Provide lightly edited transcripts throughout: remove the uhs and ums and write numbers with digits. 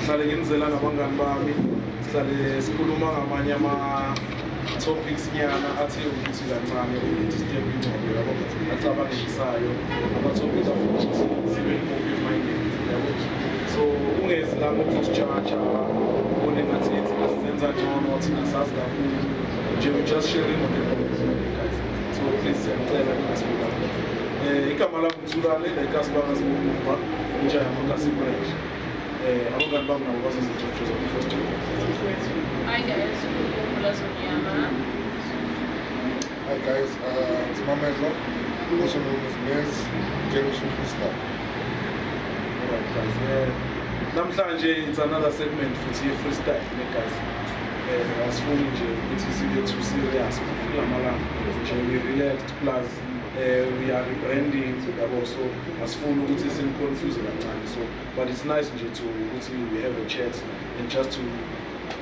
Sihlale ngenzela nabangani bami, sihlale sikhuluma ngamanye ama-topics nyana athe ukuthi kancane ukuthi step ingqondo yabo acabangisayo, ama-topics afuna ukuthi sibe open-minded yabo. So ungezi la ngokusijaja ubone ngathi thina sizenza ngcono, thina sazi kakhulu nje, we just sharing on the guys. So please siyacela ningasibeka igama lami ngithulane like asibanga sibomumba njaya amakasibresh. Abangani bami nabo bazozintshotshoza first. Hi guys, Hi guys, it's Mamelo, also known as Mez, Jealous Superstar. Alright guys, namhlanje it's another segment futhi ye-freestyle guys. Asifuni nje ukuthi sibe too serious kulamalanga nje, we relaxed plus we are rebranding yabo, so asifuni ukuthi simconfuse kancane, so but it's nice nje to ukuthi we have a chat and just to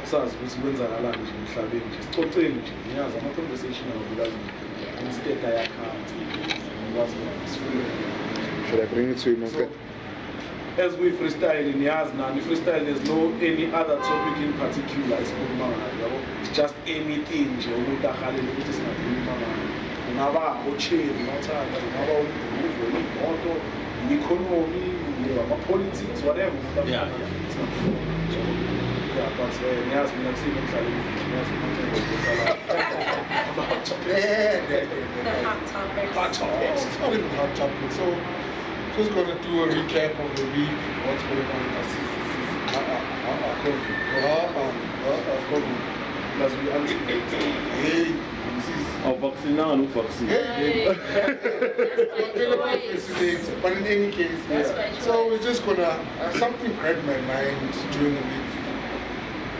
sazi ukuthi kwenzakalani nje emhlabeni nje, sixoxeni nje, ngiyazi ama-conversation awabulali instead ayakhanti ngikwazi sifuna. Should I bring it to you, my friend? As we freestyle niyazi nani freestyle, there's no any other topic in particular esikhuluma ngayo yabo, it's just anything nje umuntu ahalele ukuthi singakhuluma ngayo, kungaba o-chain nothanda, kungaba umvuzo, imoto, i-economy, ama-politics, whatever. Yeah, but niyazi mina kusini emhlabeni niyazi Hot topics. It's not even hot topics. So just gonna do a recap of the week, what's going on in the season. COVID. Plus we Hey, vaccine now, no vaccine. But in any case, so we're just gonna something grabbed my mind during the week.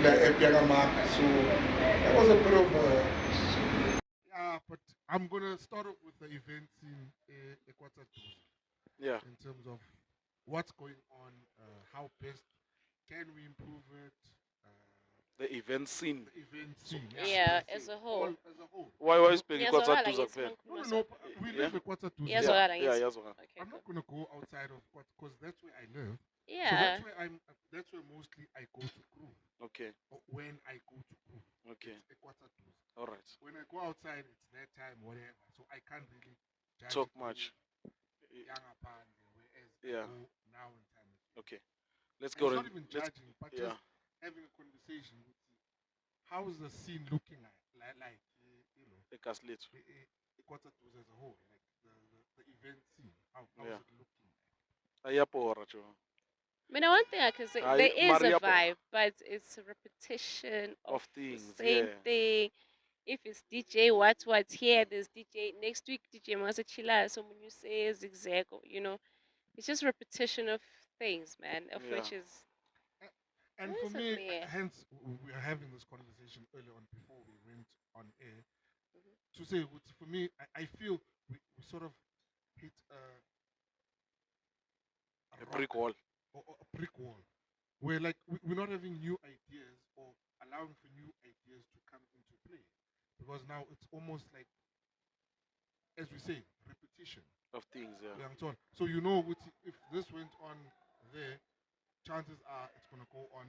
The Epiaga mark. So that was a bit of a but I'm gonna start off with the events in Equator 2. Yeah. In terms of what's going on, how best can we improve it? The event scene. The event scene. Yeah, as a whole. As a whole. Why is paying Yes, Equator alright, 2 like fair? No. We live in Equator 2. Yes, Yeah, alright, yeah, yes. okay. I'm not gonna go outside of Equator because that's where I live. Yeah. So that's where that's where mostly I go to crew. Okay. Or when I go to crew. Okay. It's Equator 2. All right. When I go outside, it's that time, whatever. So I can't really judge Talk it much. Younger pan, whereas Yeah. I go now in time. Okay. Let's And go. it's not even judging, but yeah. just having a conversation with you. How is the scene looking like you know, Equator 2 as a whole, like the event scene? How is it looking like? I mean, one thing I can say, there is a vibe, but it's a repetition of things. The same thing. If it's DJ, what's here, there's DJ. Next week, DJ Masa Chillas, someone you say zigzag, you know. It's just repetition of things, man, of which is... And for me, hence, we are having this conversation earlier on before we went on air. To say, for me, I feel we sort of hit a brick wall. Or a brick wall. Where like we're not having new ideas or allowing for new ideas to come into play. Because now it's almost like, as we say, repetition. Of things, yeah. So you know, if this went on there, chances are it's going to go on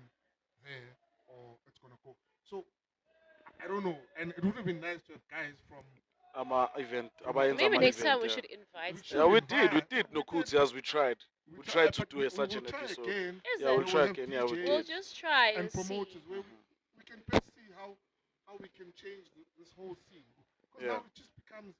there or it's going to go. So, I don't know. And it would have been nice to have guys from... event. Maybe next time we should invite them. We did. No Cookout, yes, we tried. We tried to do such an episode. Again. We'll try again. Yeah, we'll just try and promoters. Where we can best see how we can change this whole scene. Because now it just becomes...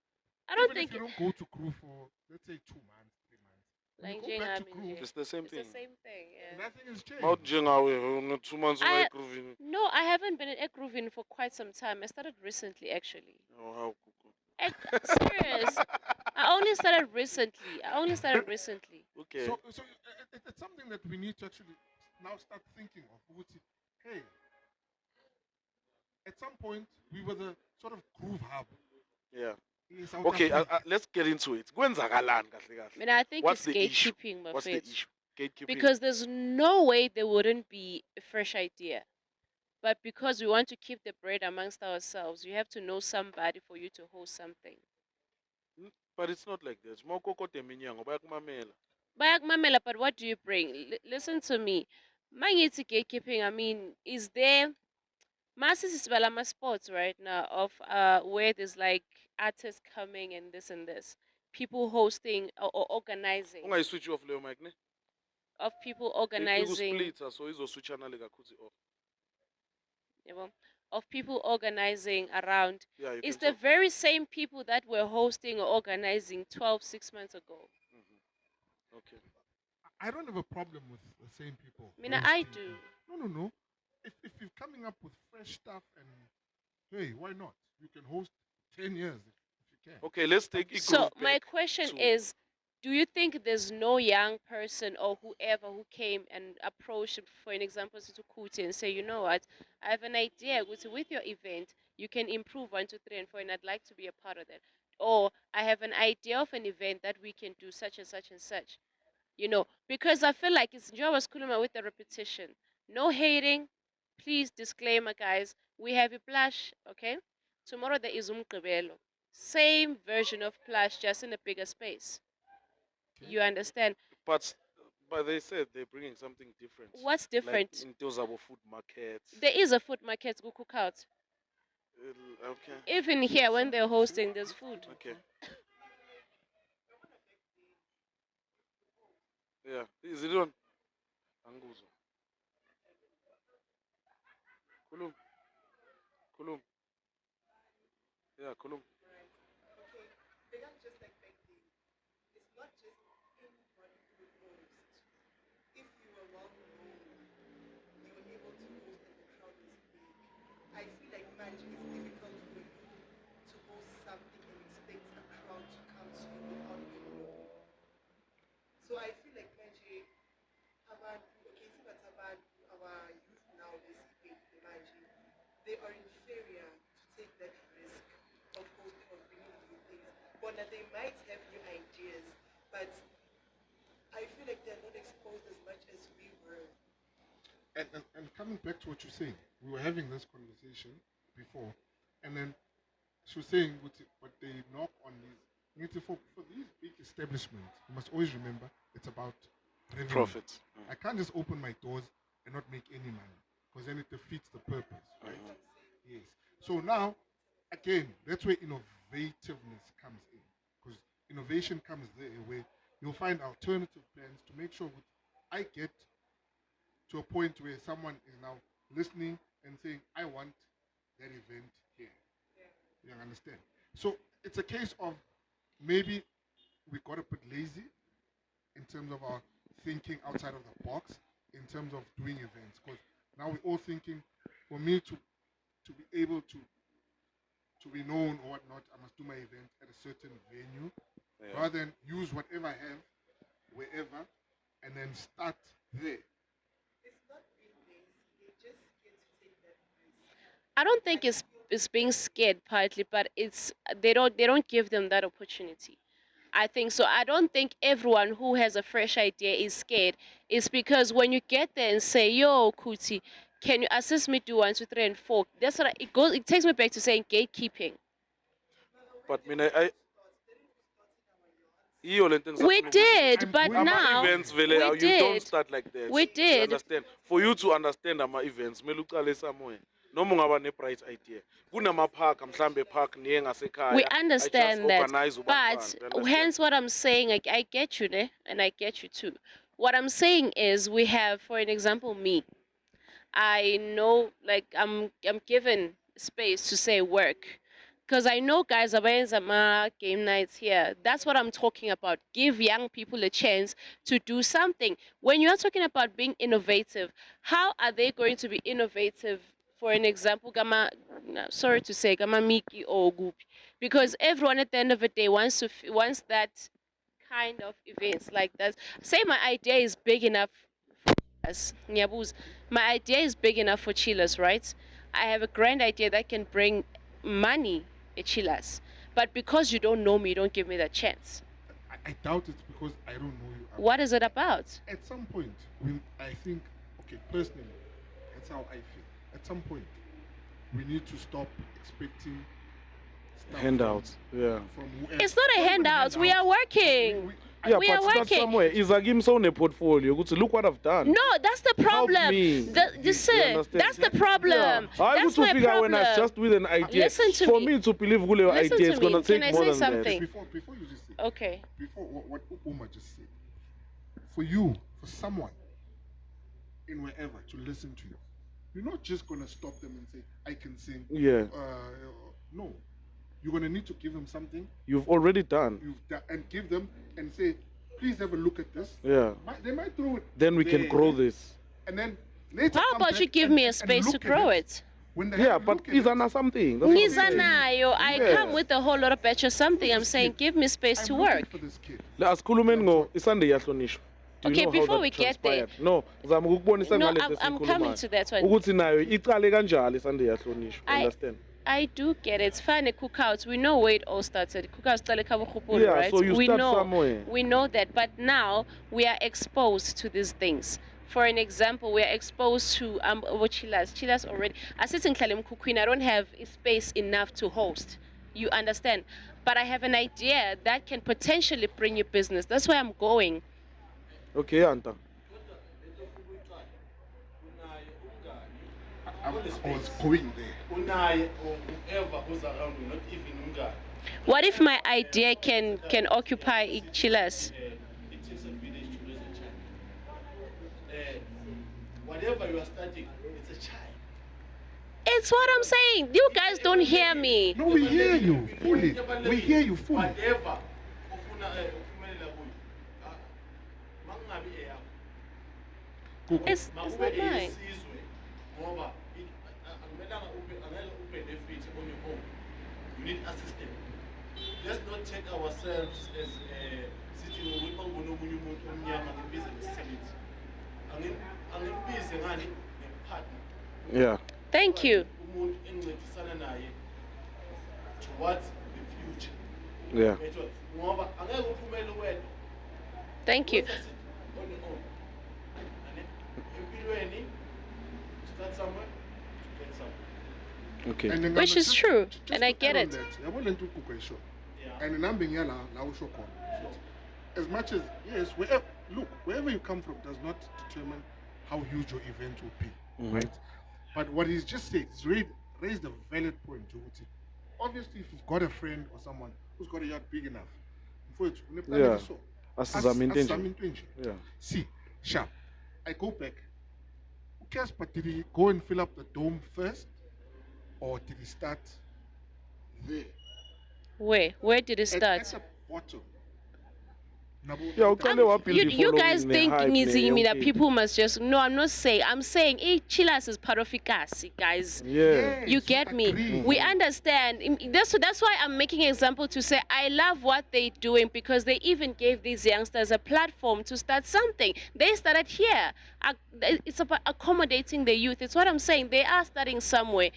I don't even think if you don't go to crew for, let's say, 2 months, 3 months. When you go back to crew, it's the same thing. It's the same thing, yeah. Nothing has changed. Not 2 months away grooving. No, I haven't been in grooving for quite some time. I started recently, actually. Oh, how serious. I only started recently. Okay. So it's something that we need to actually now start thinking of. Hey, at some point, we were the sort of groove hub. Yeah. Okay, let's get into it. I mean, I think What's it's gatekeeping, What's the issue? Gatekeeping. Because there's no way there wouldn't be a fresh idea. But because we want to keep the bread amongst ourselves, you have to know somebody for you to host something. But it's not like that. But what do you bring? Listen to me. Mangithi gatekeeping, I mean, is there masses is Balama sports right now of where there's like artists coming and this, people hosting or organizing, Ungayiswitch off leyo mic ne? of people organizing, Ikusplitter so izoswitchana le kakhulu off. yabo, of people organizing around. Yeah, you It's can the talk. very same people that were hosting or organizing 6 months ago. Okay. I don't have a problem with the same people. Mina, I hosting do. things. No. If you're coming up with fresh stuff and hey, why not? You can host 10 years if you can. Okay, let's take equals So my back question to- is, do you think there's no young person or whoever who came and approached, for an example, to Kuti and say, you know what, I have an idea with your event, you can improve 1, 2, 3, and 4, and I'd like to be a part of that. Or I have an idea of an event that we can do such and such and such. You know, because I feel like it's Jowas Kuluma with the repetition. No hating. Please, disclaimer, guys. We have a Plush, okay? Tomorrow there is Umqibelo. Same version of Plush, just in a bigger space. Okay. You understand? but they said they're bringing something different. What's different? Like in those are food markets. There is a food market, go Cookout. Okay. Even here, when they're hosting, there's food. Okay. Yeah. Is it on? Anguzo. Kulum. Kulum. Yeah, Kulum. Okay, they are just like back then. It's not just anybody who host. If you were well known, you were able to host and the crowd was big. I feel like magic is difficult for you to host something and expect a crowd to come to you without being known. So I feel like magic, okay, see what's about our youth now, the magic, they are inferior to take that risk of hosting or bringing new things. But that they might have new ideas, but I feel like they're not exposed as much as we were. And coming back to what you're saying, we were having this conversation before, and then she was saying what they knock on these, for these big establishments, you must always remember it's about revenue. Profit. I can't just open my doors and not make any money because then it defeats the purpose, right? Yes. So now, again, that's where innovativeness comes in because innovation comes there where you'll find alternative plans to make sure I get to a point where someone is now listening and saying, I want that event here. You understand? So it's a case of maybe we got a bit lazy in terms of our thinking outside of the box in terms of doing events. Because now we're all thinking, for me to be able to be known or whatnot, I must do my event at a certain venue, rather than use whatever I have, wherever, and then start there. It's not being lazy, they just get to take that risk. I don't think it's being scared partly, but it's they don't give them that opportunity. I think so. I don't think everyone who has a fresh idea is scared. It's because when you get there and say, "Yo, Kuti, can you assist me do 1, 2, 3, and 4?" That's what it goes. It takes me back to saying gatekeeping. But I iyo le nto We engisakhuluma. did, but going- now Events vele we you don't did. start like that. We You did. understand? For you to understand ama events, kumele uqale somewhere. Noma ungaba ne bright idea. Kunama park mhlambe park niye ngasekhaya. We I just understand that, organize ubani but bani, you understand? hence what I'm saying, I get you, ne? And I get you too. What I'm saying is, we have, for an example, me. I know, like I'm given space to say work, because I know guys are game nights here. That's what I'm talking about. Give young people a chance to do something. When you're talking about being innovative, how are they going to be innovative? For an example, sorry to say, Gama Miki or Gupi, because everyone at the end of the day wants that kind of events like that. Say my idea is big enough as Nyabuz. My idea is big enough for Chillas, right? I have a grand idea that can bring money at Chillas. But because you don't know me, you don't give me that chance. I doubt it's because I don't know you. What is it about? At some point, I think, okay, personally, that's how I feel. At some point, we need to stop expecting stuff Handouts. Yeah. from whoever. It's not a even handout. We are working. Yeah, we but are start working. somewhere. Izagim so ne portfolio. Look what I've done. No, that's the problem. me. Listen, understand? that's the problem. I That's to my figure when I problem. just with an idea. Listen to For me. me to believe Gule Listen idea to is gonna me. take Can I more say than something? Before you just say. Okay. Before what Uma just said. For you, for someone, in wherever to listen to you, you're not just gonna stop them and say, "I can sing." Yeah. No, you're gonna need to give them something. You've already done. And give them and say, "Please have a look at this." Yeah. They might throw it. Then we can there, grow this. And then later. How come about back you give and- me a and space to look at grow it? When they Yeah, have a but look at is it, Anna something? That's what I'm saying. Nizanayo, I Yes. come with a whole lot of batch or something. I'm saying give me space I'm to looking work. for this kid. As Kulumengo, isande yahlonishwa. Do you Okay, know how before that we get there. transpired? No, ngizama ukubonisa No, ngale I'm coming to that one. Ukuthi nayo iqale kanjalo isande yahlonishwa. I- Understand? I do get it. It's fine. Cookouts. We know where it all started. Cookouts started Yeah, right? so you we start know. somewhere. We know that, but now we are exposed to these things. For an example, we are exposed to Chillas. Chillas already. I sit in Klalim Kukwin. I don't have space enough to host. You understand? But I have an idea that can potentially bring you business. That's where I'm going. Okay, Anta. I was going there. What if my idea can occupy Chillas? It takes a village to raise a child. Whatever you are starting, it's a child. It's what I'm saying. You guys don't hear me. No, we hear you fully. We hear you fully. Whatever. Uphumelela kuyo. Mangabe eyakho. It's not Makube mine. eyesizwe ngoba akumelanga angeke ubenefit on your own. You need assistance. Let's not take ourselves as sithi ngokuba ngomunye umuntu omnyama ngebize nesisebenzi. Angimbize ngani ngepartner. Yeah. Thank you. Umuntu engincedisana naye towards the future. Yeah. Ngoba angeke uphumele wedwa. Thank you. On your own. And empilweni start somewhere to get somewhere. Okay. And then Which is just- true, just and I to get add it. on that, yabo lento uGugu ayisho. Yeah. And nami ngiyala la usho khona. As much as yes, wherever you come from does not determine how huge your event will be, right? But what he's just said is raised a valid point. Ukuthi, obviously, if you've got a friend or someone who's got a yard big enough, Yeah. Asizame into enje. Yeah. See, sharp. I go back. Casper, did he go and fill up the dome first, or did he start there? Where did it At start? the bottom. Yeah, uqale wabuild You guys think hype Ngizimi that yonke. people must just no, I'm not saying. I'm saying Chillas is part of Ikasi, guys. Yeah. You get me? agree. We understand. That's why I'm making an example to say I love what they're doing because they even gave these youngsters a platform to start something. They started here. It's about accommodating the youth. It's what I'm saying. They are starting somewhere.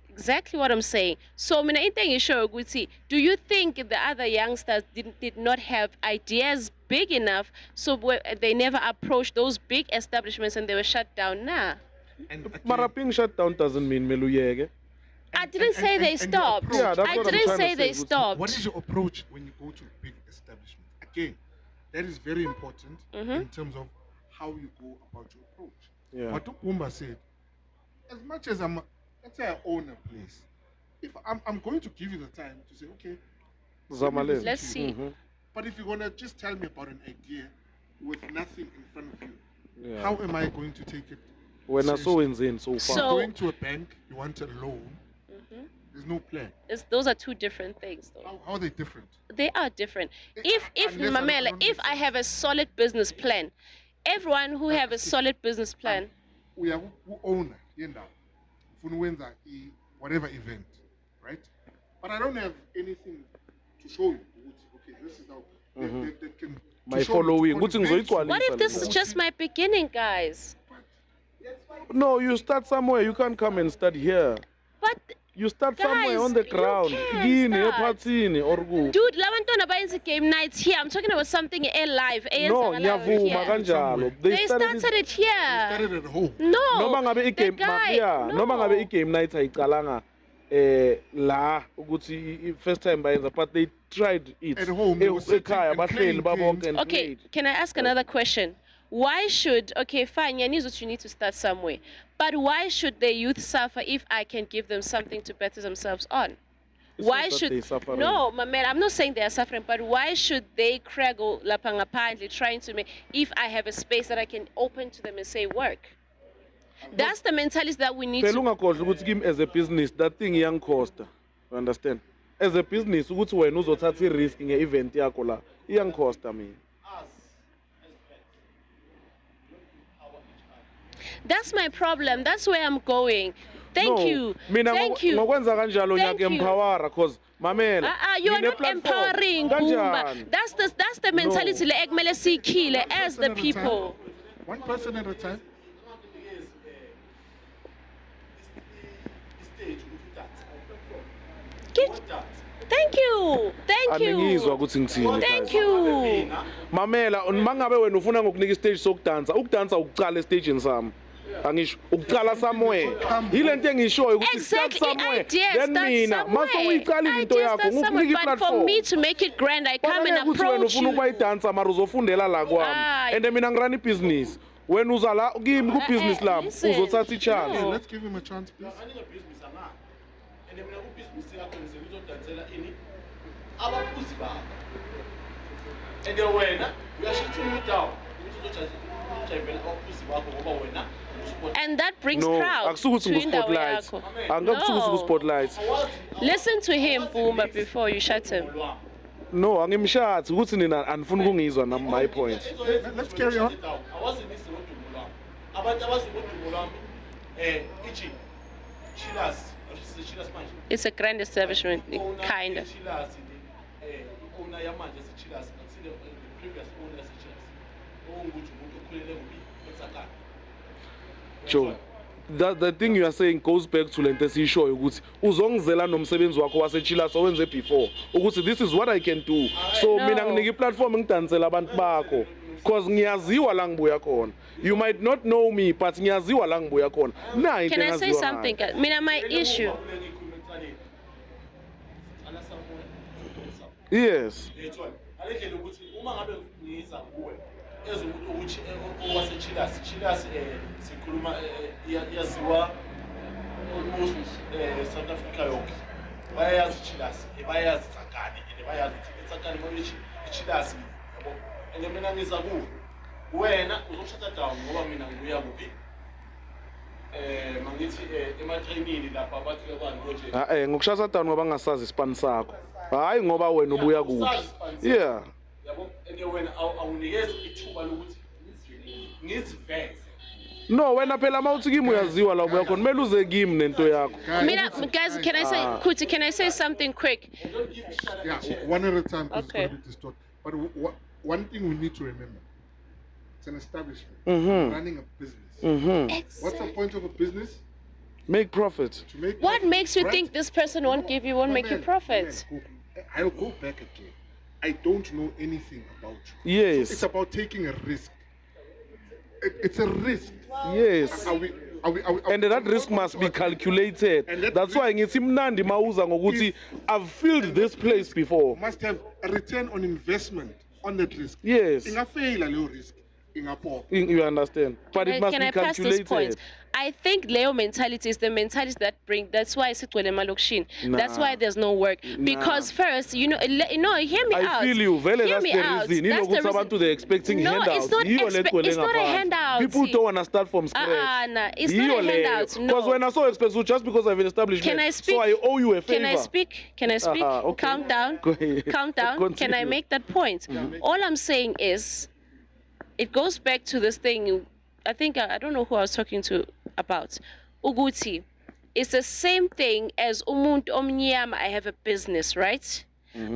Exactly what I'm saying. So, mina into show Guti, do you think the other youngsters did not have ideas big enough so they never approached those big establishments and they were shut down? Nah. And again, Mara being shut down doesn't mean meluyeke. I didn't say they and stopped. your approach. Yeah, that's I what I'm didn't trying to say say, they Guti. stopped. what is your approach when you go to a big establishment? Again, that is very important in terms of how you go about your approach. Yeah. What Pumba said, as much as let's say I own a place, if I'm going to give you the time to say, okay, Zamaleni. Let's see. but if you're gonna just tell me about an idea with nothing in front of you, Yeah. how am I going to take it? When I saw seriously? in so far. So- Going to a bank, you want a loan. There's no plan. Those are two different things, though. How are they different? They are different. If Unless I Mamela, don't if make I have a solid business plan, everyone who have a solid business plan, We are who own yenda funwenza whatever event, right? But I don't have anything to show you. Okay, this is how that can. to My show me, following. to Ukuthi convince you. ngizoyigcwalisa what if this le is nto. just my beginning, guys? No, you start somewhere. You can't come and start here. But You start Guys, somewhere on the you ground. can Kini, start. ephathini, or ku. dude, labantwana bayenza game nights here. I'm talking about something live. No, ngiyavuma kanjalo. They started it Started here. at home. No. Noma ngabe the i-game guy, yeah, no. noma ngabe i-game night ayicalanga la ukuthi first time bayenza, but they tried it At home, they were sitting ekhaya and bahleli playing babonke games. and Okay, played. can I ask another question? Why should, okay, fine, yeah, what you need to start somewhere. But why should the youth suffer if I can give them something to better themselves on? It's Why not that should they're suffering. no, my man? I'm not saying they are suffering, but why should they craggle lapangapandle trying to make if I have a space that I can open to them and say work? That's the mentality that we need Phela to. ungakhohlwa ukuthi kimi as a business that thing iyangikhosta. You understand? As a business ukuthi wena uzothatha i-risk nge-event yakho la iyangikhosta mina. That's my problem. That's where I'm going. Thank you. Mina Thank you. ngokwenza kanjalo Thank you. ngiyaku-empower cause mamela. You are not ngine-platform. empowering, Kanjani? Bumba. That's the mentality le ekumele siyikhile as the Person at a people. time. One person at a time. Thank you. Thank Angizwa you. ukuthi ngithini. Thank you. Mamela, mangabe wena ufuna ngokunika istage sokudansa, ukudansa ukucala estageni sami. Angisho ukucala somewhere. Yile nto engishoyo ukuthi start Exactly. somewhere. Ideas Then start mina mase somewhere. uyiqala into Ideas yakho start somewhere. ngikunika But for i-platform. me to make it grand, I come and ukuthi wena approach ufuna ukuba you. idansa mara uzofundela la kwami. And mina ngirun ibhizinisi. Wena uza la kimi kubhizinisi lami listen. uzothatha i-chance. No. Let's give him a chance, please. And then when we are shutting you down, And that brings No, crowds to akusukuthi indawo ngu-spotlight. yakho. Angikusukuthi ngu-spotlight. Listen to him, Bumba, before you shut him. No, angimshathi ukuthi nina anifuni ukungizwa nami my point. Let's carry on. It's a grand establishment, kind of. Joe, the thing you are saying goes back to lento esiyishoyo ukuthi uzongizela nomsebenzi wakho wase-Chillas owenze before ukuthi this is what I can do. So No. mina nginika i-platform ngidansela abantu bakho because ngiyaziwa la ngibuya khona. You might not know me but ngiyaziwa la ngibuya khona. Nayi into Can I say engaziwa something? ngayo. Mina, my issue. Yes. sikhuluma yaziwa almost South Africa yonke bayayazi Chillas bayayazi Tsakani and bayayazi ukuthi Tsakani manje Chillas yabo and mina ngiza kuwe wena uzoshutha down ngoba mina ngibuya kuphi mangithi ema-training lapha bathi abantu nje Ngokushasa down ngoba ngasazi ispan sakho. Hayi ngoba wena ubuya kuphi. Yeah. yabo and wena awunikezi ithuba lokuthi ngiziveze. No, wena phela mawuthi kimi uyaziwa la ubuya khona kumele uze kimi nento yakho. Mina, guys, can I say, Kuti, can I say something quick? Yeah, one at a time. 'Cause Okay. It's going to be distorted. But one thing we need to remember: it's an establishment running a business. What's the point of a business? Make profit. To make What profit, makes you right? think this person won't give you, won't make you profit? I'll go back again. I don't know anything about you. Yes. So it's about taking a risk. It's a risk. Yes. Are we, And that risk must be calculated. And that That's why ngithi mnandi mawuza ngokuthi I've filled this place before. must have a return on investment on that risk. Yes. Ingafail leyo risk. Ingapop. You understand? But it must Can be I pass this point? calculated. I think Leo mentality is the mentality that that's why it's That's why there's no work. Because first, hear me out. I feel you. Vele Hear that's me the out. reason. That's the Abantu reason. they're expecting No, handouts. it's not it's not a handout. People don't want to start from scratch. Nah, it's not a handout. Because No. when I saw expensive, just because I've an establishment, Can I speak? so I owe you a favor. Can I speak? Okay. Calm down. Go ahead. Calm down. Can I Continue. make that point? All I'm saying is, it goes back to this thing. I think I don't know who I was talking to about. Uguti. It's the same thing as umuntu omnyama. I have a business, right?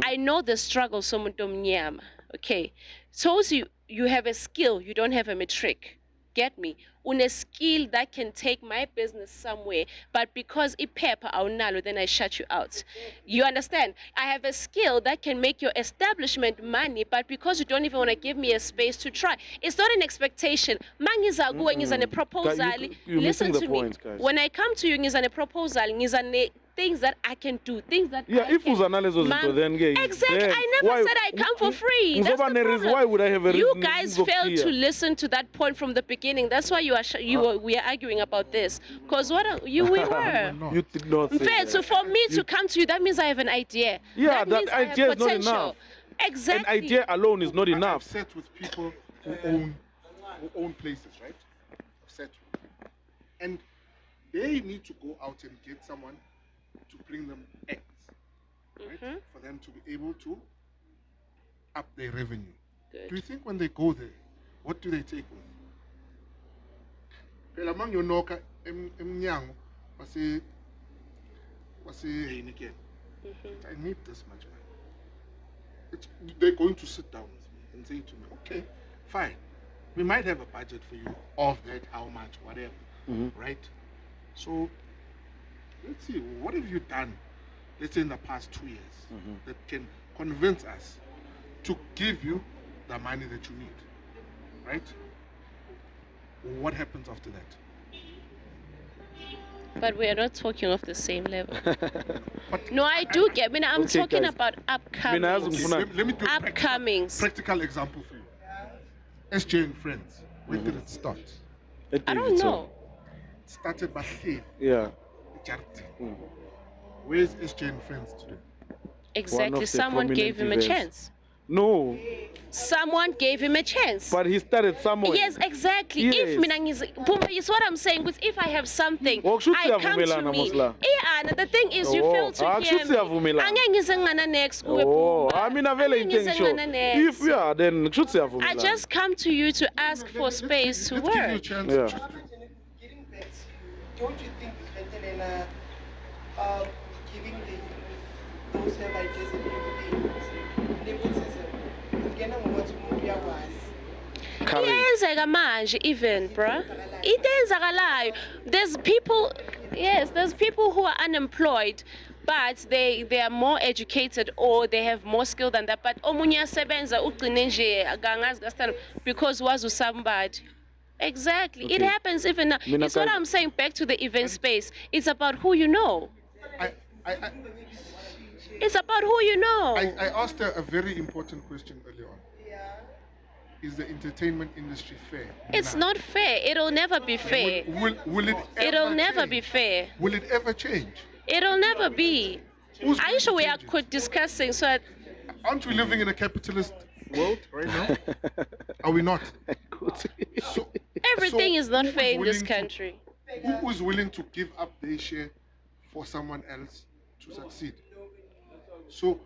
I know the struggle somuntu omnyama. Okay. So you have a skill, you don't have a metric. Get me? Une skill that can take my business somewhere, but because iphepha awunalo, then I shut you out. You understand? I have a skill that can make your establishment money, but because you don't even want to give me a space to try. It's not an expectation. Mangiza kuwe ngiza ne proposal. You're Listen missing the to point, me. guys. When I come to you ngiza ne proposal, ngiza ne things that I can do, things that Yeah, I if can. uzanalezo zinto Ma'am, then ke exactly. then I never why- said I come for free. That's Ngizoba the ne reason. problem. Why would I have a You reason guys failed to listen to that point from the beginning. That's why you are we are arguing about this. Because we were. You did not say Fair. that. So for me to come to you, that means I have an idea. Yeah, that means I have idea is not potential. enough. Exactly. An idea alone is not I've enough. sat with people who own places, right? I've sat with them. And they need to go out and get someone to bring them acts, right? For them to be able to up their revenue. Good. Do you think when they go there, what do they take with? Phela mangiyonoka emnyango wase Heineken. I need this much money. They're going to sit down with me and say to me, okay, fine. We might have a budget for you of that, how much, whatever, right? So let's see, what have you done, let's say in the past 2 years, that can convince us to give you the money that you need, right? What happens after that? But we are not talking of the same level. No, I do get. I mean, I'm Okay, talking guys. about upcoming. Let me do a Upcomings. practical example for you. SJ and Friends, where did it start? I don't know. It started by Khale, Yeah. Jardim. Where's SJ and Friends today? Exactly. the Someone gave him a prominent chance. No, Someone gave him a chance. but he started somewhere. Yes, exactly. Yes. If mina Pumba, is what I'm saying. Because if I have something, Oh, should I come to siyavumelana, me. Mosla. And the thing is, you Oh, fail to should hear me. siyavumelana. Angeke ngize ngana next kuwe, Oh, Pumba. I mean, a very Angeke ngize intention. ngana next. If yeah, then should say I just come to you to ask for space to Let's give you a work. chance. Yeah. Getting back to you, don't you think it's better than giving those who have ideas and everything nepotism? Ungena ngokuthi umuntu uyakwazi. Iyenzeka manje even, bruh. Itenzakalayo. There's people, yes, there's people who are unemployed, but they are more educated or they have more skill than that. But omunye asebenza ugcine nje akangazi kasithana because wazi somebody. Exactly. It Okay. happens even now. Mina It's what guys- I'm saying back to the event space. It's about who you know. I It's about who you know. asked her a very important question earlier on. Yeah. Is the entertainment industry fair? It's Nah. not fair. It'll never be fair. Will it ever It'll never change? be fair. Will it ever change? It'll never be. Who's Are going you to sure we are change it? discussing so that Aren't we living in a capitalist world right now? Are we not? So, everything is not who fair in this willing to- country? Who is willing to give up their share for someone else to succeed? So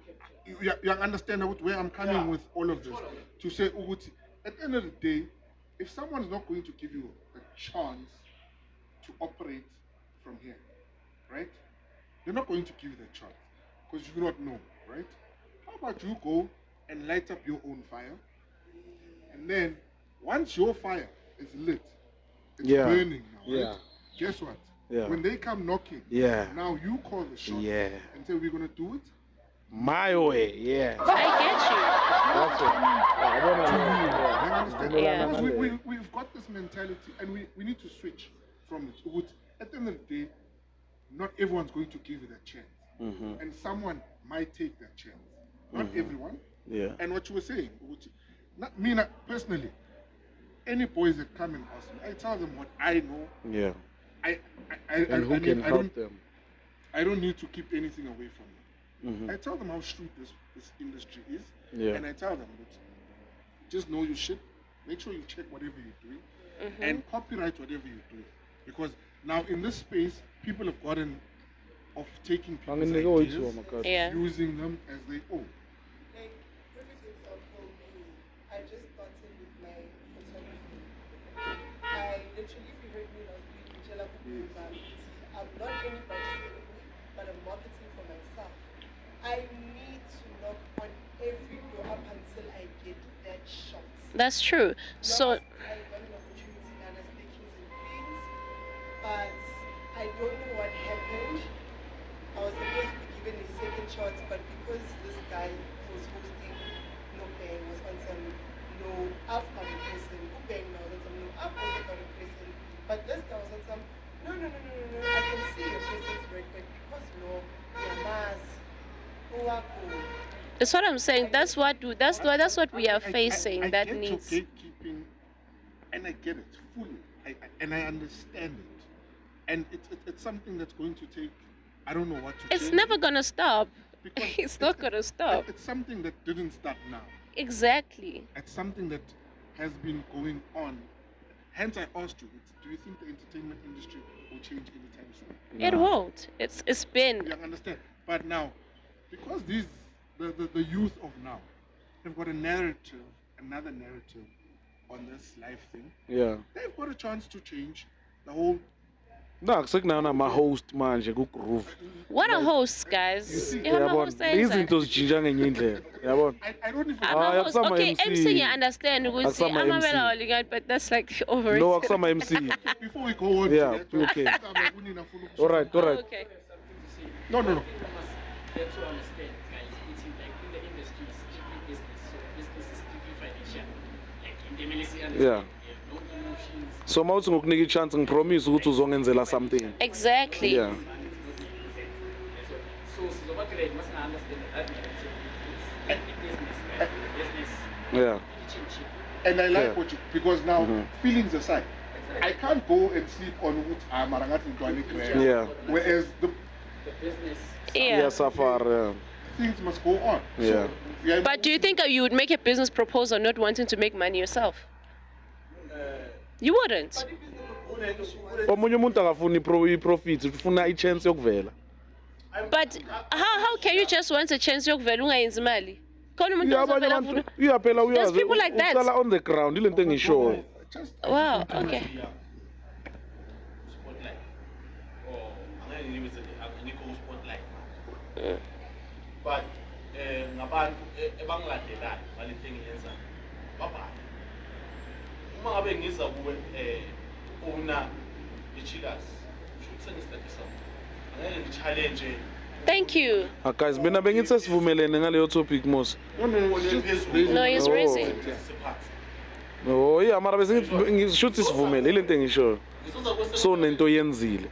you understand where I'm coming with all of this. To say, Uguti, at the end of the day, if someone's not going to give you a chance to operate from here, right? They're not going to give you that chance because you do not know, right? How about you go and light up your own fire, and then once your fire is lit, it's Yeah. burning now, right? Yeah. Guess what? Yeah. When they come knocking, Yeah. now you call the shots Yeah. and say we're gonna do it. My way, yeah. I get That's it. I don't know. You understand? Yeah. Because we've got this mentality and we need to switch from it. At the end of the day, not everyone's going to give you that chance. And someone might take that chance. Not everyone. Yeah. And what you were saying, not me personally, any boys that come and ask me, I tell them what I know. Yeah. And who can help them? I don't need to keep anything away from them. Mhm. I tell them how shrewd this industry is. Yeah. And I tell them that just know your shit. Make sure you check whatever you're doing and copyright whatever you're doing. Because now in this space, people have gotten of taking people's ideas, Yeah. using them as their own. Like, perfect example, me, I just started with my photography. I literally, if you heard me last week, Michelle Pupuba, I'm not anybody's enemy, but I'm marketing for myself. I need to knock on every door up until I get that shot. That's true. So Last, I got an opportunity and I was making some queens, but I don't know what happened. I was supposed to be given a second shot, but because this guy who was hosting No Bang was on some no, I've got a person, who bang now, that's some no, I've also got a person, but this guy was on some no, I can see your presence enjoyed, but because no, Yamaz, Owako. That's what I'm saying. That's what we are facing. I That get needs. your gatekeeping, and I get it fully, and I understand it, and it's something that's going to take. I don't know what to. It's change never it, gonna stop. because It's not gonna stop. It's something that didn't start now. Exactly. It's something that has been going on. Hence, I asked you, do you think the entertainment industry will change anytime soon? It won't. It's been. You understand? But now, because the youth of now have got another narrative on this life thing, Yeah. they've got a chance to change the whole. Nakusekunana ma-host manje ku-groove. What a host, guys. see, Ihona host izinto zitshintsha ngenye indlela yabona. I don't even. I'm a Ah, host. yakusama Okay, MC. MC, I understand. We see Akusama I'm a MC. well but that's like over. No akusama MC. Before we go on, Yeah, to that, okay. All Alright. Okay. No. Get to understand, guys. It's like in the industry, it's strictly business. So business is strictly financial. Like in the military, Yeah. no emotions. So mawuthi ngokunika i-chance ngipromise ukuthi uzongenzela something. Exactly. Yeah. So Slovakia must understand that narrative. It's business, right? Business. Yeah. And I like Yeah. what you, because now Mhm. feelings aside, I can't go and sleep on what Marangati Yeah. Whereas the The business. Yeah. Safari. Yeah. things must go on. Yeah. So, yeah, But do you think you would make a business proposal not wanting to make money yourself? You wouldn't. Omunye umuntu akafuni i-profit, ufuna i-chance yokuvela. But how can you just want a chance yokuvela ungayenzi imali? Khona umuntu Abanye ozovela abantu afuna- uyaphela There's uyazi people like that. uhlala on the ground ile nto engishoyo. Wow, okay. Spotlight. Or angeke ngibe angikho ku-spotlight. But ngabantu ebangilandelayo ngalento engiyenzayo babhale. Uma ngabe ngiza kuwe owner i-Chillas, should sengisithathe sakho. Angeke ngi-challenge Thank you. Guys, mina bengithi sesivumelene ngaleyo topic mos. No, he's raising. Oh, yeah, mara bese ngishuthi sivumele ile nto engishoyo. So nento yenzile.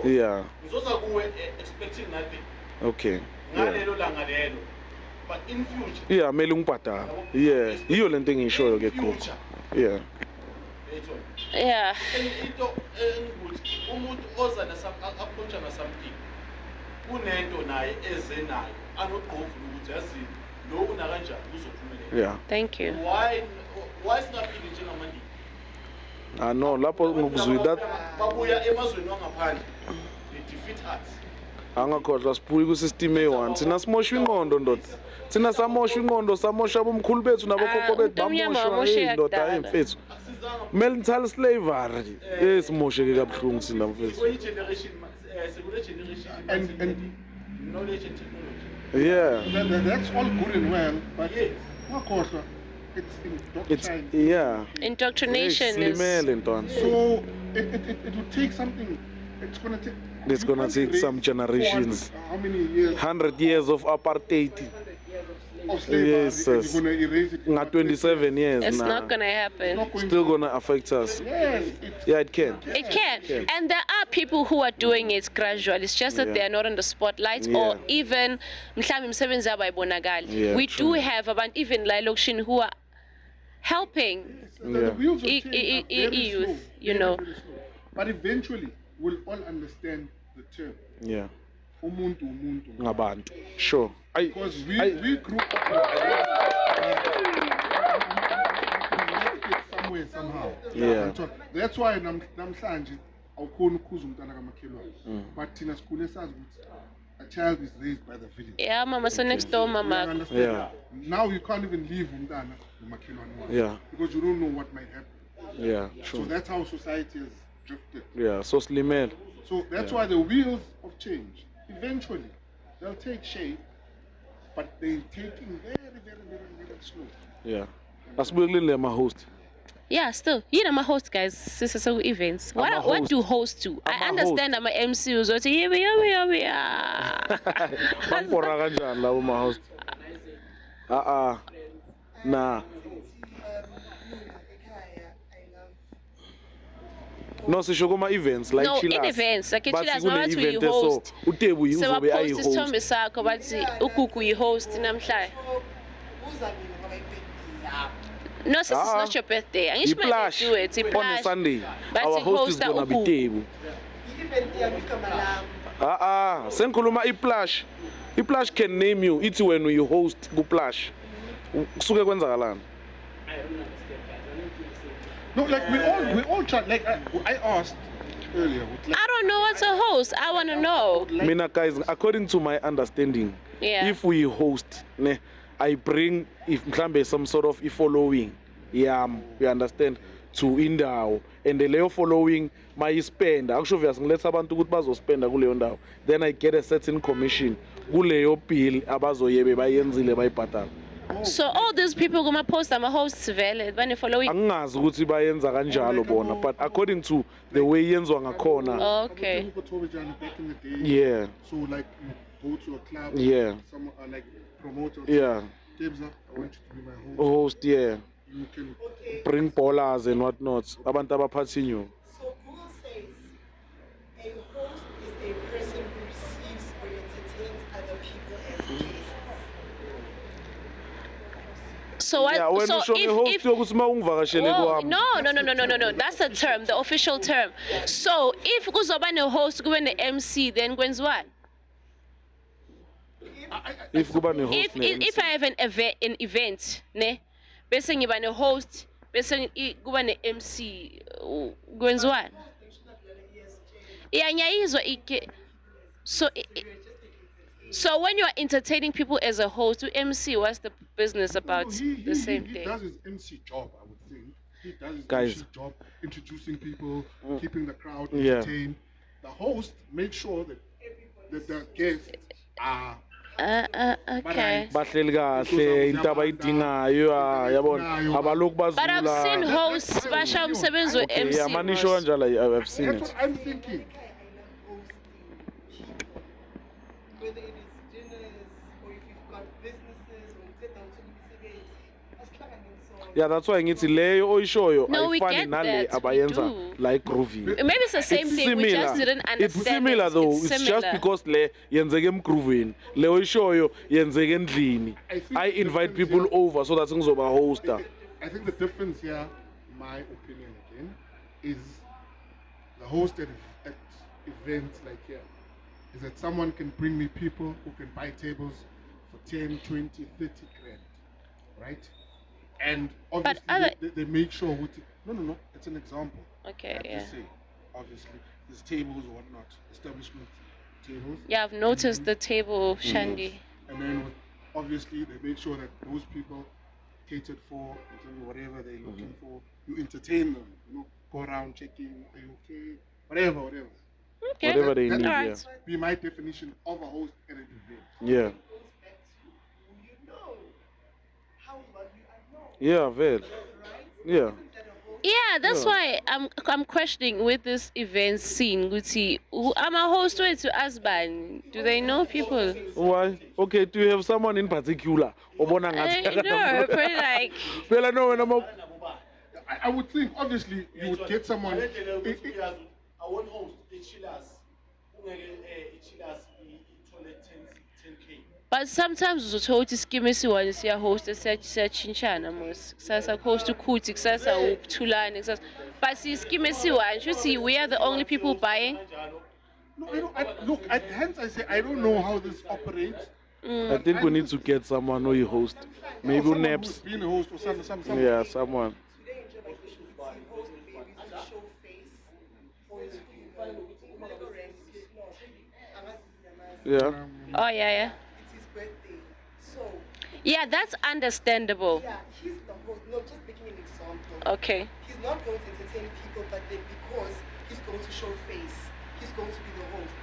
Yeah. ngizoza kuwe expecting nothing. Okay. Yeah. Ngalelo langa lelo. But in future, Yeah, mele ngibhadala. Yeah, iyo le nto engishoyo ke group. future, Yeah. Yeah. into engukuthi umuntu oza approach na something kunento naye eze nayo anogqovu ukuthi yazi lo una kanjani uzophumelela. Yeah. Thank you. Why singaphili njengamanje? Ah no, lapho ngokuzwi that babuya emazweni wangaphandle they defeat us. angakhohlwa sibuye ku system e1. Thina simoshwa ingqondo ndoda. Thina samoshwa ingqondo, samosha abomkhulu bethu nabokhokho bethu uMnyama bamoshwa wamoshe indoda yakudala. emfethu. Akusizanga Mental slavery. Esimoshe ke kabuhlungu thina mfethu. kwenye generation sekule generation And knowledge and technology. Yeah. that's all good and well, but Yes. Makhohlwa, it's It's indoctrine. yeah. Indoctrination is. Silimele ntwana. So it would take something. It's gonna take. It's you gonna can't take erase some generations. 400, how many years 100 years of apartheid. of slavery? Yes, and yes. you're gonna erase it. in Nga 27 years It's now. not gonna happen. Not going Still to- gonna affect us. Yes, it's Yeah, it can. It can. And there are people who are doing it gradually. It's just that Yeah. they are not on the spotlight Yeah. or even mhlawumbe imisebenzi yabo ayibonakali. Yeah, We true. do have abantu even la elokishini who are helping. the wheels of E- change e- are e- very youth, slow, you very, know. very slow. But eventually, we'll all understand the term. Yeah. Umuntu, umuntu. Ngabantu. Sure. Because we grew up somewhere somehow. Yeah. And so that's why namhlanje awukhona ukukhuza umntana kamakhelwane. But thina sikhule sazi ukuthi a child is raised by the village. Yeah, mama, so next door, You mama. understand? Yeah. Now you can't even leave umntana nomakhelwane wakho. Yeah. Because you don't know what might happen. Yeah, So true. that's how society has drifted. Yeah, so silimele. So that's why the wheels of change, eventually, they'll take shape, but they're taking very, very, very, very slow. Yeah. Asibuye kulile ma host. Yeah, still. You know, my host, guys, so events. I'm a What host. do hosts do? I'm I a understand I'm a MC who's also here. Bangipora kanjani labo ma host? Nah. Ekhaya, I love No, sisho kuma events like No, in Chillas. events, like Bathi Chillas, kune mama to event host. uTebu uzobe Sewapost ayi-host. isithombe sakho bathi uKuku uyi-host namhlanje. No, sis, it's not your birthday. Angisho uma Plush do it. on a Plush. Sunday. Bathi Our host is hosta gonna be uKuku. Tebu. Senkhuluma iPlush. iPlush can name you. Ithi when you host kuPlush. Kusuke kwenzakalani? I don't understand, guys. I don't feel the same. No, like we all try. Like I asked earlier. Like, I don't know what's a host. I want to know. Mina guys, according to my understanding, Yeah. if we host, ne, I bring if mhlambe some sort of following, yeah, you understand, to indawo, and the leyo following my spend. Actually, ngiletha abantu ukuthi bazospenda kuleyo ndawo. Then I get a certain commission kuleyo bill abazoyebe bayenzile bayibhatala. So all these people gonna post I'm a host vele bane following. Angazi ukuthi bayenza kanjalo bona, but according to the way yenzwa ngakhona. Okay. Back in the day. Yeah. So like you go to a club. Yeah. Some like promoters. Yeah. Debs, I want you to be my host. Host, yeah. You can. Bring ballers and whatnot. Abantu abaphathi nyo. So Google says a host is a person who receives or entertains other people as guests. So what? Yeah, when so you show me host if yokuthi mawungivakashele Whoa, kwami. no. That's the term, the official term. So if kuzoba ne host kube ne MC, then kwenziwa? If kuba ne host If ne if I have an event, ne, bese ngiba ne host, bese kuba ne MC, kwenziwa? Yeah, ngiyayizwa ike. So when you are entertaining people as a host, to MC, what's the business about the same he thing? does his MC job, I would think. He does his Guys. MC job, introducing people, keeping the crowd Yeah. entertained. The host makes sure that the guests are Okay. bahleli kahle into abayidingayo yabona abaloku bazula. But I've seen hosts basha umsebenzi we MC. Yeah, manisho kanjalo I've seen That's it. what I'm thinking. Whether it is dinners or if you've got businesses or it's down to the Yeah, that's why ngithi leyo oyishoyo No, we ayifani get nale that, we abayenza do. like grooving. Maybe it's the same thing. We just didn't understand. It's similar it. though. It's It's similar. just because le yenzeke emgroovini. Le oyishoyo yenzeke endlini. think I the invite difference people here- over so that ngizoba hoster. I think the difference here, my opinion again, is the host at events like here is that someone can bring me people who can buy tables for 10, 20, 30 grand, right? And obviously other- they make sure with it. No, it's an example. Okay, Like you yeah. say, obviously, there's tables or whatnot, establishment tables. Yeah, I've noticed the table, Shandy. And then obviously they make sure that those people catered for in terms of whatever they're looking for. You entertain them, go around checking, are you okay? Whatever. Okay. Whatever they That- need, Alright. yeah. Be my definition of a host at an event. Yeah. goes back to who you know, how well you are known, Yeah, very. right? Yeah. Isn't that a host? Yeah, that's Yeah. why I'm questioning with this event scene. Guti, I'm a host to husband. Do they know people? Why? Okay, do you have someone in particular? Obona ngathi No, but like Phela no wena mo I would think, obviously, you would get someone. I won't host a Chillas. Chillas, ithole 10K. but sometimes uzothola ukuthi scheme esiwani siya host siyachintshana mos. Kusasa host ukhuthi kusasa ukuthulane kusasa. But si scheme esiwani should we are the only people buying. No, look, hence I say I don't know how this operates. I think we need to get someone who you host. Maybe Someone Naps. who's been a host or some. Yeah, someone. Today in Germany, you should see host babies to show face or to whatever rank is not. Yeah. Oh yeah. It's his birthday. So, Yeah, that's understandable. yeah, he's the host. No, just making an example. Okay. He's not going to entertain people, but then because he's going to show face, he's going to be the host.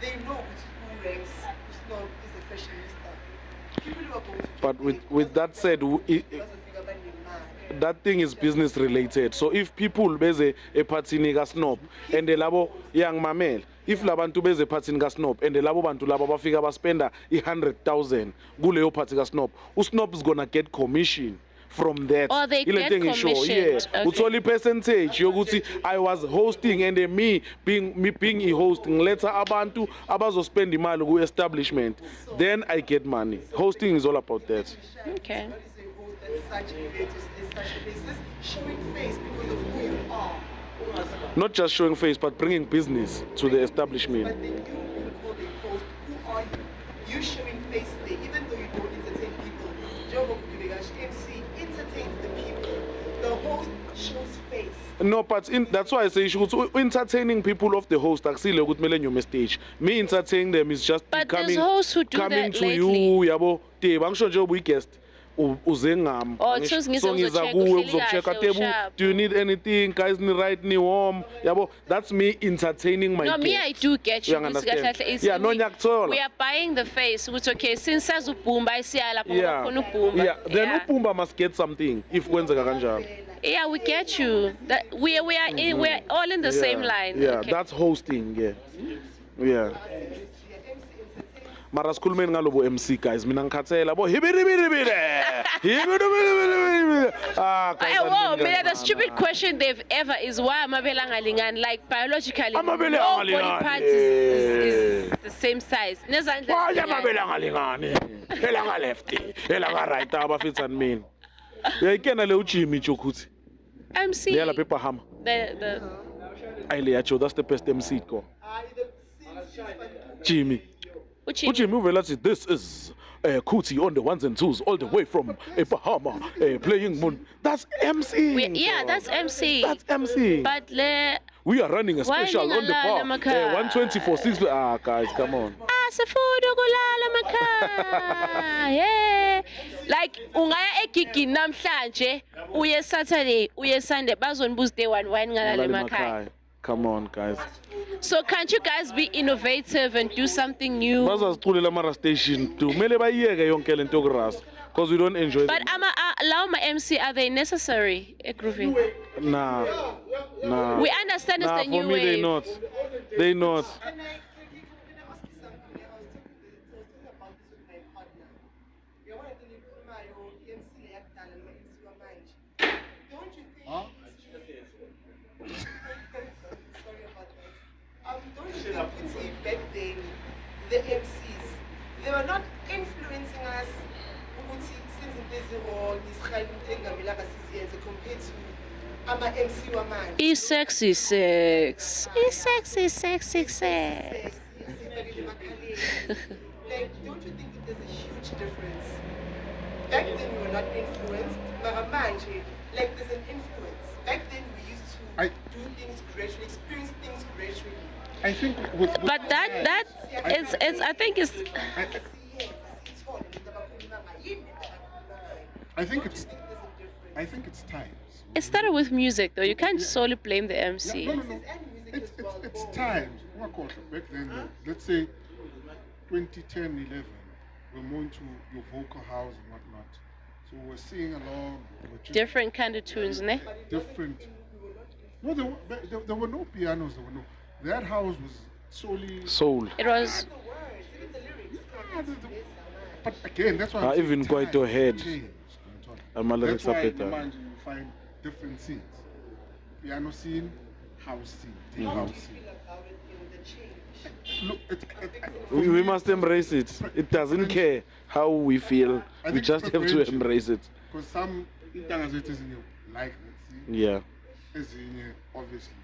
They know who ranks, who's not, is a fashionista. People who are going to But pay with that said, doesn't figure about the man. that thing is business related. So if people beze ephathini ka snob and labo young mamel, if labantu beze ephathini ka snob and labo bantu labo bafika baspenda 100,000 kuleyo phathi ka snob, usnob is gonna get commission from that. Or they Ile get thing is sure, yeah. commissioned. Okay. Uthole percentage yokuthi I was hosting and me being hosting later abantu abazo spend imali ku establishment, then I get money. Hosting is all about that. Okay. What is a host at such events, at such places, showing face because of who you are. Not just showing face, but bringing business to the establishment. But then you being called a host, who are you? You showing face there, even though you don't entertain people. Jobo Kubigash MC entertains the people. The host shows face. No, but that's why I say entertaining people of the host. Actually, good millennium stage. Me entertaining them is just But coming, there's hosts who do coming that to lately. you. Yabo, te bangsho nje weakest. Uzengam. Oh, so ngizocheck, uhleli kahle, usharp. Do you need anything? Guys, ni right, ni warm. Yabo, that's me entertaining my No, me, guests. I do get you. You understand? It's- Yeah, no we nyakuthola. are buying the face. It's okay. Since Ubumba, I see Yeah, yeah. Then Upumba must get something if kwenzeka kanjalo. Yeah, we get you. That we are we're all in the same line. Yeah, Okay. that's hosting. Yeah, yeah. Mara sikhulumeni ngalobo MC guys, mina ngikhathela bo hibiribiribire. Hibiribiribire. Ah, guys. Whoa, man, the stupid question they've ever is why amabele angalingani? Like biologically, Amabele no body angalingani. part is the same size. Nezandla Why zilingana. amabele angalingani? Elanga lefty, elanga right abafitsa mina. Uyayikena le ujimmy chokuthi. MC. Leyala paper hammer. The Ayile yacho, that's the best MC go. Jimmy. Uchi. Ujimmy uvela athi this is Kuti on the ones and twos all the way from Bahama playing Moon. That's MC. Yeah, that's MC. That's MC. But le We are running a Why special on the ningalala bar. makhaya? 124 6. Ah, guys, come on. asifudu kulala makhaya. Yeah. Like ungaya egigini namhlanje uye Saturday uye Sunday bazonibuza day 1 why ningalala emakhaya. Come on, guys. So can't you guys be innovative and do something new? Bazaziculela mara station too. Mele bayiyeke yonke lento yokurasa because we don't enjoy But law my MC, are they necessary? Grooving. Nah. We understand it's Nah, the new for me wave. they not. They not. Can I ask you something? I was talking about this with my partner. You want to leave my own EMC yakudala noma MC wamanje. Don't you think? Sorry about that. Don't you think Kuti back then, the MCs, they were not influencing us ukuthi since impezero nisirhalintengabelaka siziyenze compared to ama-MC wamanje. E-sexy sex. E-sexy sexy sex. Like, don't you think that there's a huge difference? Back then we were not influenced, but manje, like there's an influence. Back then we used to do things gradually, experience things gradually. I think with But that it's I think it's I think it's times. it started with music though. You can't solely blame the MC. No. It's times. Back then, let's say 2010, 11, we're more into your vocal house and whatnot. So we're singing along. We're just Different kind of tunes, ne? different. No, there were no pianos. That house was solely. Soul. It was But again, that's why. I'm Even saying quite times ahead. changed. And my lyrics That's are why better. you find different scenes. Piano scene, house scene, deep house scene. Look, We must embrace it. It doesn't care how we feel. I We think just have to preferential. embrace it. Because some intangazettas in you like that scene, Yeah. as in obviously.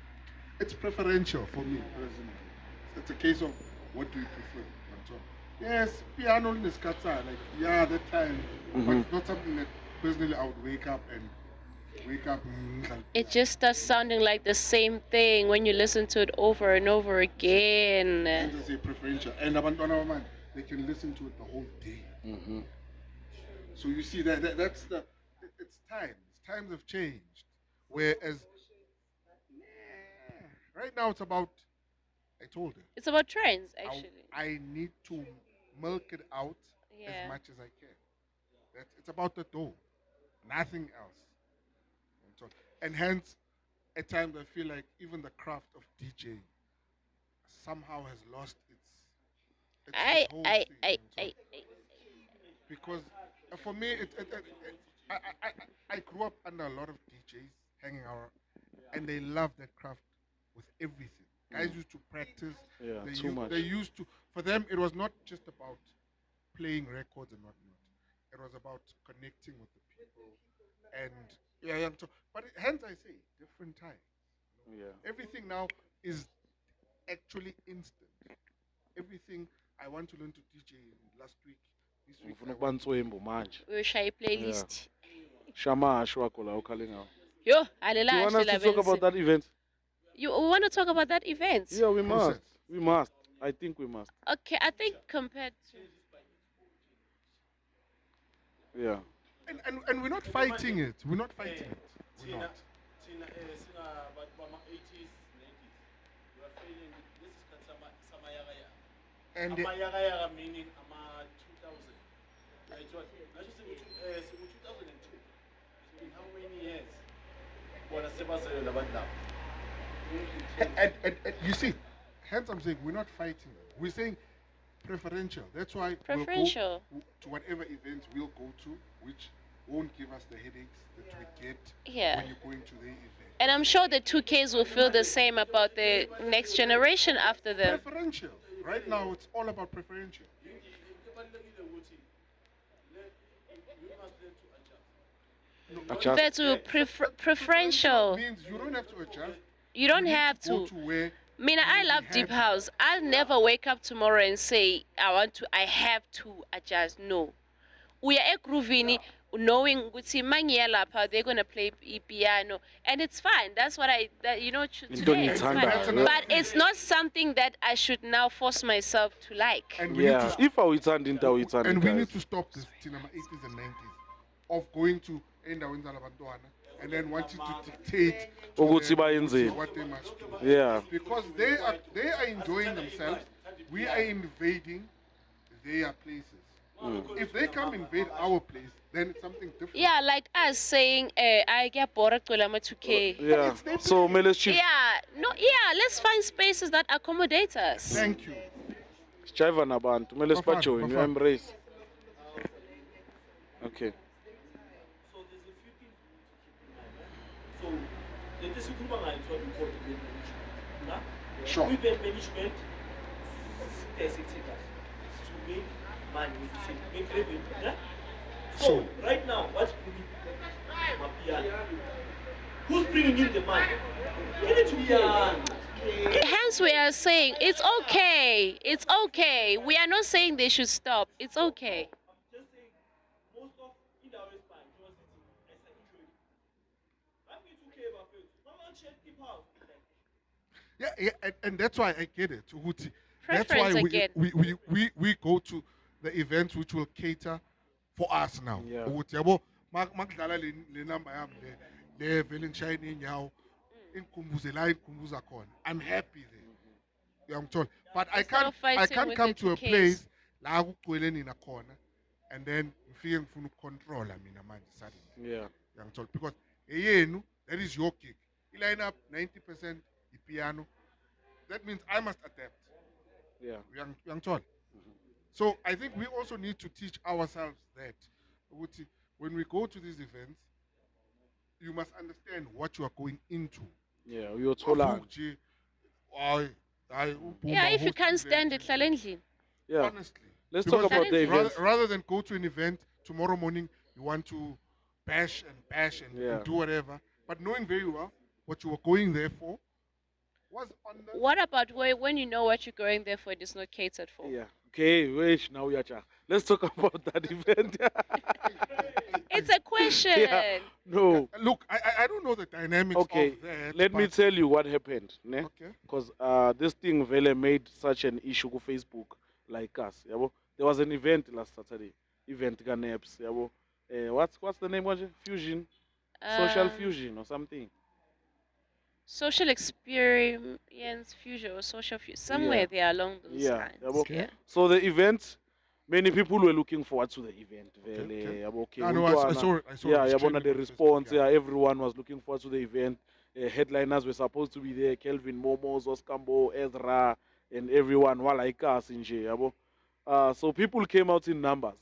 It's preferential for me personally. It's a case of what do you prefer. That's all. Yes, piano in the scata, like that time, but it's not something that personally I would wake up. And it just starts sounding like the same thing when you listen to it over and over again. and say preferential. And Abantwana man, they can listen to it the whole day. So you see that's the it's times. Times have changed. Whereas right now it's about I told her. It's about trends actually. I need to milk it out Yeah. as much as I can. It's about the dough, nothing else. And hence, at times I feel like even the craft of DJing somehow has lost its whole thing. I Because for me, I grew up under a lot of DJs hanging out, and they love their craft with everything. Guys used to practice. Yeah, They too much. They used to. For them, it was not just about playing records and whatnot. It was about connecting with the people, and yeah. But hence I say different times. Yeah. Everything now is actually instant. Everything I want to learn to DJ last week, this week. Ngifuna ukuba nswembu manje. Uyoshaya iplaylist. Shamash wakho la ukhale ngawo. Yo, You want us to talk about that event? You want to talk about that event? Yeah, we must. We must. I think we must. Okay, I think compared to... Yeah. And we're not fighting it. We're not fighting it. We're not. But 80s, 90s, we are feeling this is Samayagaya. And Samayagaya meaning 2000. Right, what? I should say 2002. It's been how many years? And you see, hence I'm saying we're not fighting. We're saying preferential. That's why Preferential. we'll go to whatever event we'll go to, which won't give us the headaches that we get Yeah. when you're going to the event. And I'm sure the 2Ks will feel the same about the next generation after them. Preferential. Right now, it's all about preferential. That's preferential. Means you don't have to adjust. You don't need have go to. where Mina, I love deep house. I'll never wake up tomorrow and say I have to adjust. No. We are grooving, knowing they're gonna play piano, and it's fine. That's what today. It's fine. But it's not something that I should now force myself to like. And we need Yeah. to If I would turn into it, and we need to stop this cinema 80s and 90s of going to and then wanting to dictate to Ukuthi them bayenzeni. what they must do. Yeah. Because they are enjoying themselves. We are invading their places. If they come invade our place, then it's something different. Yeah, like us saying, I get bored to 2K. Yeah. So let's chill. Let's find spaces that accommodate us. Thank you. Chiva nabantu. Mele sibajoin. You embrace. Okay. So there's a few things we need to keep in mind. So let us group is what we call event management. Sure. Event management is to make money, make revenue. Yeah? So right now, what's bringing Mapiano? Who's bringing in the money? We need to pay. Hence, we are saying it's okay. It's okay. We are not saying they should stop. It's okay. Just saying, most of indirect majority as an injury. I'm going to care about it. Mama check keep house. Yeah, and that's why I get it, Huti. That's why Preference again. we go to the events which will cater for us now. Yeah. Ukuthi yabo makudlala le number yami le vele ngishayine inyawo ingikhumbuze la ingikhumbuza khona. I'm happy there. I'm told. But I Instead of can't fighting with come the to a 2Ks. place la kugcwele nina khona and then ngifike ngifuna ukucontrola mina manje suddenly. Yeah. I'm told because eyenu that is your gig. You line up 90% piano. That means I must adapt. Yeah. Young told. So I think we also need to teach ourselves that ukuthi, when we go to these events, you must understand what you are going into. Yeah. You're tolerant. Afuthi, hayi, Yeah, if you host can't stand event. it, hlala endlini. Yeah. Honestly. Let's Because talk about the event. rather than go to an event tomorrow morning, you want to bash and do whatever, but knowing very well what you were going there for was on the. What about when you know what you're going there for, it is not catered for? Yeah. Okay. Wait. Now we are. Let's talk about that event. It's a question. Yeah. No. Look, I don't know the dynamics Okay. of that. Let me but- tell you what happened. Ne? Okay. Because this thing really made such an issue on Facebook, like us. Yabo? There was an event last Saturday. Event Ganeps. Yabo? What's the name? Was it? Fusion? Social Um, fusion or something. Social experience fusion or social fusion. Somewhere Yeah. there along those Yeah. lines. Yabo? Yeah. So the event, many people were looking forward to the event. Okay. Vele, yabo? Okay, I know, I Untwana. saw it. Yeah, it was yabona trending the on Facebook, response. yeah. Yeah, everyone was looking forward to the event. Headliners were supposed to be there. Kelvin Momos, Oskambo, Ezra, and everyone. While like us in yabo. So people came out in numbers.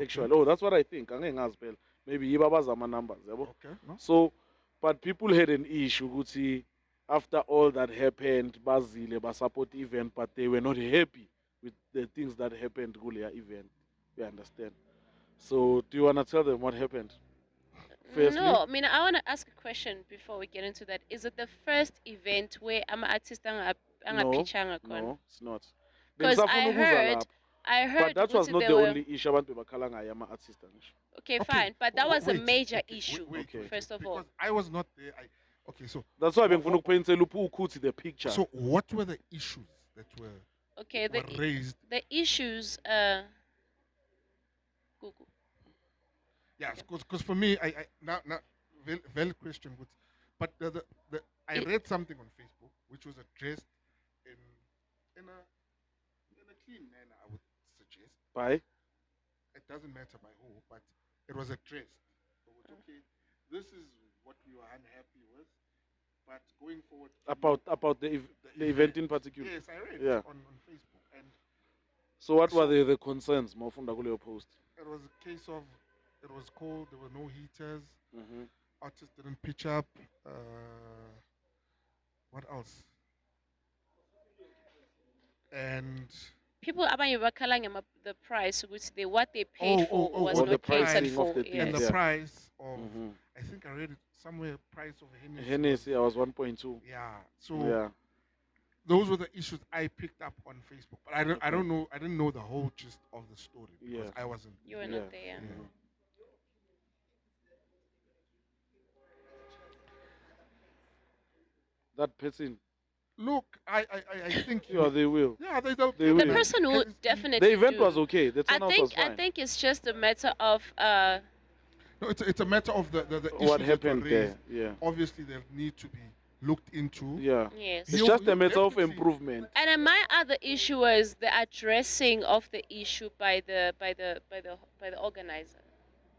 Actually, oh, that's what I think. Angeke ngazi phela. maybe ibabazama numbers, yabo. Okay, no? So, but people had an issue, ukuthi after all that happened, bazile basupport the event, but they were not happy with the things that happened kuleya event. You understand? So, do you wanna tell them what happened? Firstly, No, I mean, I want to ask a question before we get into that. Is it the first event where I'm artist no, angapichanga kon? no, it's not. Because Bengisafuna ukuza lapho. I heard But that was ukuthi not there the were- only issue abantu bebakhala ngayo ama-artist ngisho. Okay, fine, but that was a wait, major okay, issue. Okay. First of all, Because I was not there. Okay, so That's why bengifuna ukuphensela ukuthi the picture. so what were the issues that were okay, were raised? the issues. Google. Yes, because for me, I now very question, but I read something on Facebook which was addressed in a clean manner. I would suggest. Bye. It doesn't matter by who, but it was addressed. So it's okay. This is what we were unhappy with, but going forward. About the event in particular. Yes, I read Yeah. it on Facebook, and So what were the concerns mawufunda kuleyo post? it was a case of it was cold. There were no heaters. Mhm. Artists didn't pitch up. What else? And People abanye bakhala the price ukuthi what they paid for was oh, not the catered pricing for. of the yes. thing, and the yeah. price of Mhm. I think I read it somewhere. Price of Hennessy. Hennessy, I was 1.2. Yeah. So Yeah. those were the issues I picked up on Facebook, but I don't know. I didn't know the whole gist of the story because Yeah. I wasn't. You were Yeah. not there. Mhm. That person. Look, I think Yeah, they will. yeah they The will. person who it's- definitely The event do. was okay. The turnout was fine. I think it's just a matter of No, it's a matter of the issues What that happened were there? raised. Yeah. Obviously, they need to be looked into. Yeah. yes. It's You- just a you matter of definitely- improvement. And then my other issue was the addressing of the issue by the organizer.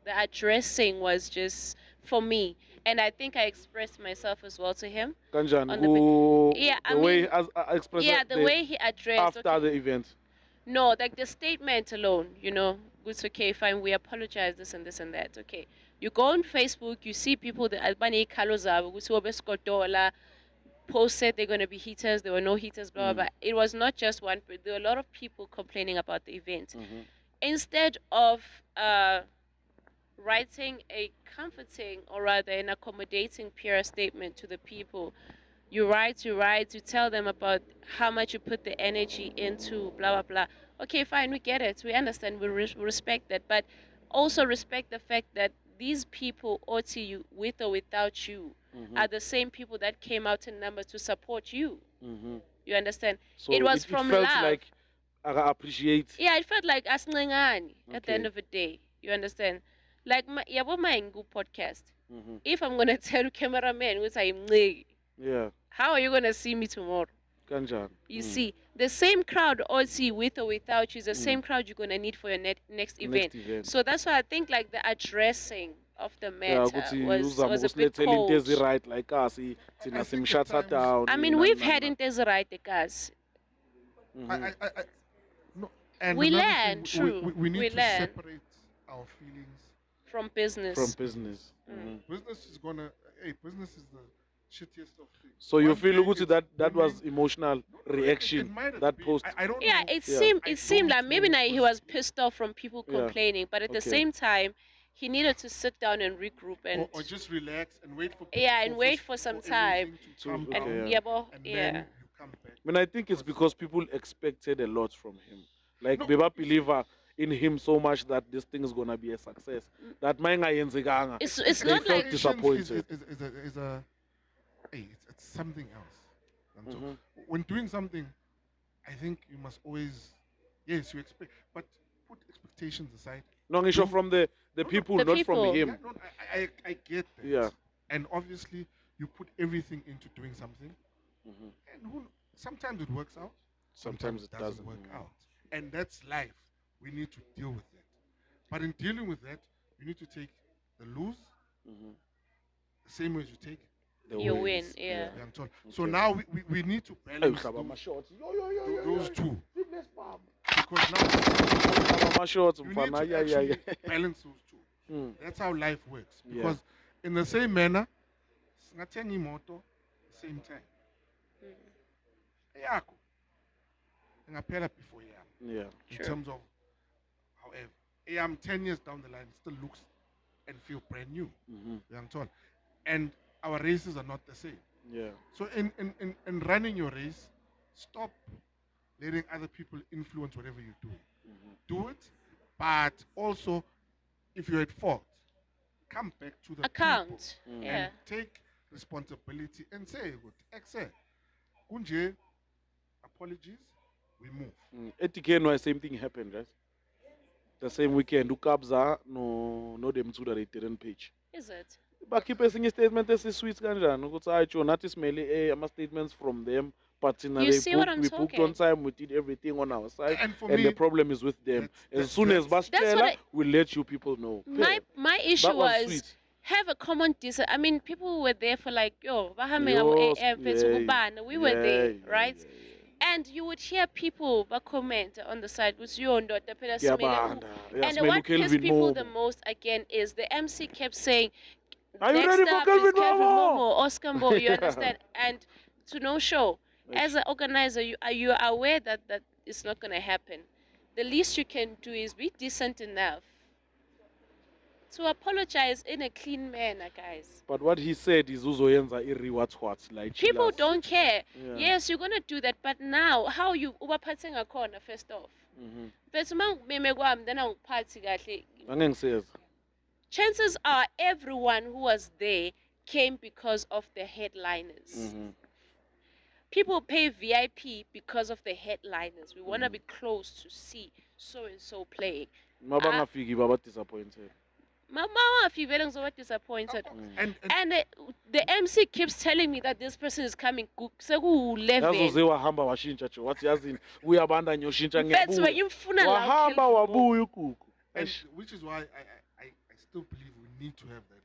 The addressing was just for me, and I think I expressed myself as well to him. Kanjani, On the yeah, I the way mean, as I expressed Yeah, the way he addressed. after okay. the event. No, like the statement alone, it's okay, fine, we apologize, this and this and that. Okay. You go on Facebook, you see people that Albani Kalozab, posted they're gonna be heaters, there were no heaters, blah blah blah. It was not just one, there were a lot of people complaining about the event. Mhm. Instead of writing a comforting or rather an accommodating PR statement to the people, you tell them about how much you put the energy into blah blah blah. Okay, fine, we get it, we understand, we respect that, but also respect the fact that these people, you with or without you, are the same people that came out in numbers to support you. Mhm. You understand? So it was from felt love. like I appreciate. Yeah, it felt like asingengani at the Okay. end of the day. You understand? Like my Ingu podcast. Mhm. If I'm gonna tell cameraman which I'm Yeah. how are you gonna see me tomorrow? Kanjani. You see, the same crowd with or without you is the same crowd you're gonna need for your next event. event. So that's why I think like the addressing of the Yeah, matter ukuthi was uzama a bit usilethela into cold. ezi-right like us thina I think simshutha at times- down. I mean, nani, we've nani, had nani. it right, guys. I no. And We another learn, thing, true. We need We to learn. separate our feelings. From business. From business. Mhm. Business is gonna. Hey, business is the shittiest of things. So you One feel thing ukuthi is that when was emotional it reaction, might have that been. post. I don't Yeah, know. it Yeah. seemed I it seemed don't like maybe know now he because- was pissed off from people Yeah. complaining, but at the Okay. same time, he needed to sit down and regroup and Or just relax and wait for. Yeah, and wait for some time. everything to calm Okay, down, and yeah. and yeah. then you come back. I mean, I think it's because people expected a lot from him. Like, No, beba believer in him so much that this thing is gonna be a success. That mine ayenzekanga. It's They not felt like Patience disappointed. is a hey, it's something else. And so Mhm. when doing something, I think you must always, yes, you expect, but put expectations aside. No, ngisho from the people, The not people. from Yeah, him. no, I get that. Yeah. And obviously, you put everything into doing something, Mhm. and sometimes it works out, Sometimes it doesn't. work out, and that's life. We need to deal with that. But in dealing with that, you need to take the lose Mhm. the same way as you take The You wins. win, yeah. the untold. So Okay. now we need to Hey, balance uhlaba those, ama-shots. Yo, those two, Fitness farm. because now Uhlaba ama-shots, you need mfana. to Yeah. actually balance those two. Mm. That's how life works. Yeah. Because in the same manner, singathenga imoto same time. Eyakho ingaphela before yami. Yeah. In True. terms of, however, I'm 10 years down the line, it still looks and feel brand new. Mm-hmm. Young tall. And our races are not the same. Yeah. So in running your race, stop letting other people influence whatever you do. Do it, but also if you're at fault, come back to the Account. people Yeah. and take responsibility and say, "Good, excel. Kunje, apologies, we move." At TKNY, same thing happened, right? The same weekend, Ukabza, no them two that they didn't page. Is it? Bakhiphe esinye statement esisweet kanjani ukuthi hayi Joe nathi simele ama-statements from them but thina You see what I'm we booked talking? on time, we did everything on our side And for and me, the problem is with them. As soon as That's what basitshela, we'll let you people know. my issue That was was sweet. have a common I mean, people were there for like, yo, bahambe Yo, ngabo AM, yeah, fethu kubani. We were there, yeah, right? yeah. And you would hear people comment on the side, which you ndoda phela simele Ngiyabanda. Yeah, and simele what pissed uKelvin people the Momo. most again is the MC kept saying, Are you next ready for up is Kelvin Kelvin Momo? Momo, Oscar Mbo, you understand? And to no show. As an organizer, you are aware that it's not going to happen. The least you can do is be decent enough to apologize in a clean manner, guys. But what he said is uzoyenza iri-what like People Chillas. don't care. Yeah. Yes, you're gonna do that, but now how you ubaphathing akhona first off. But meme kwami then awuphathi kahle. Angeke ngiseza. Chances are everyone who was there came because of the headliners. People pay VIP because of the headliners. We want to be close to see so and so playing. Mabangafiki baba disappointed. Mama, if you so disappointed. And And the MC keeps telling me that this person is coming. Seku-11. Yazoze wahamba washintsha Joe. Wathi yazini uyabandanya ushintsha That's why ngebuya. you funa la Wahamba Kelvin Momo. wabuya ukuku. And which is why I still believe we need to have that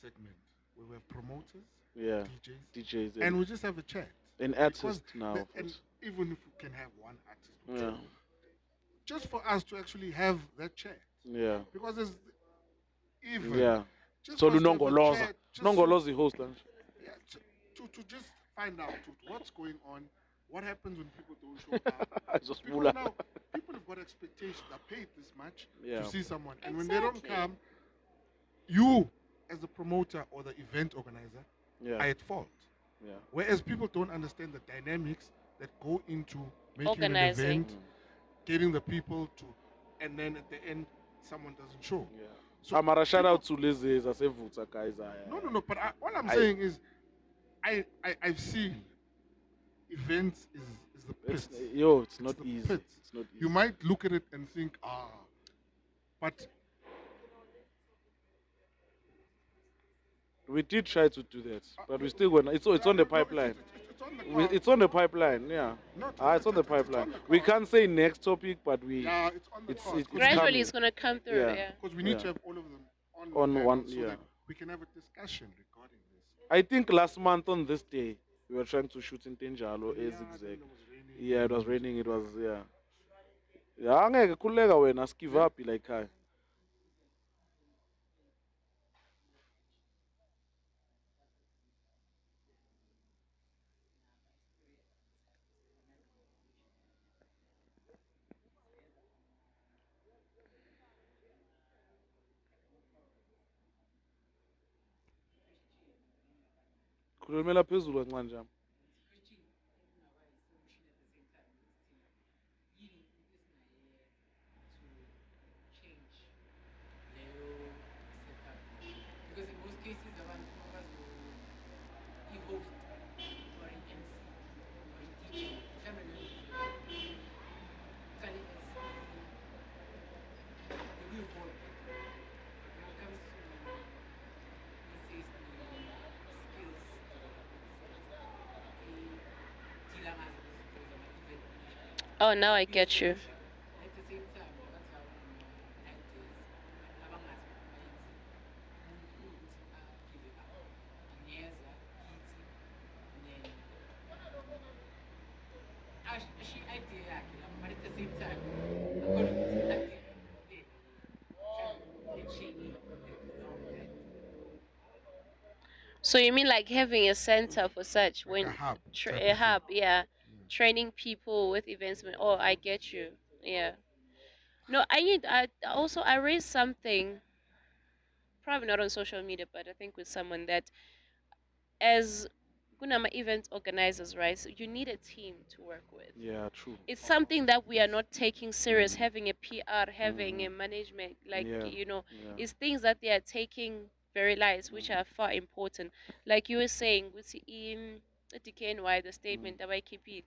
segment where we have promoters, Yeah. DJs, DJs and we just have a chat. an Because artist now. and even if we can have one artist, Yeah. just for us to actually have that chat. Yeah. Because there's even Yeah. just So for us to have a Lunongoloza. chat, just Nongoloza host lunch. yeah, to just find out what's going on, what happens when people don't show up. Just Because mula. now people have got expectations. They're paid this much Yeah. to see someone, and when they don't Exactly. come, you as the promoter or the event organizer Yeah. are at fault. Yeah. Whereas people don't understand the dynamics that go into making Organizing. an event, getting the people to, and then at the end, someone doesn't show. Yeah. So Amara shout people- out to Lizzie Zasevuta guys. No. But all I'm saying is, I've seen events is the pit. It's not the easy. pit. It's not easy. You might look at it and think, but We did try to do that, but we still gonna. It's on the pipeline. It's on the It's on the pipeline. Yeah. It's on the pipeline. We can't say next topic, but we. Yeah, it's on the It's- cards, it's 'cause Gradually, coming. it's gonna come through. Yeah. Yeah. because we need Yeah. to have all of them on On the panel one- so yeah. that we can have a discussion regarding this. I think last month on this day we were trying to shoot in Tenjalo Yeah, zigzag. then it was raining. Yeah, it was raining. It was yeah. Yeah, angeke khuleka wena give up like hi. Khulumela phezulu kancane nje. Because in most cases, abantu i-host or an MC or a DJ, mhlawumbe qale as the real ball. But when it comes to, let's say, the skills dealer ngazo lezo ama-event manager. Oh, now I get you. At the same time, abantu actors abangazi abayenzi umuntu ukuthi give up. Ngiyeza kithi then asho i-idea yakhe lapho, but at the same time akhona ukuthi i-idea le mhlawumbe So you mean like having a center for such Like a when hub type a of hub, thing. yeah, training people with events. Oh, I get you. Yeah. No, I raised something, probably not on social media, but I think with someone that as Gunama event organizers, right? So you need a team to work with. Yeah, true. It's something that we are not taking serious. Having a PR, having a management, like Yeah, yeah. it's things that they are taking very light, which are far important. Like you were saying, with the DKNY, the statement that I keep it,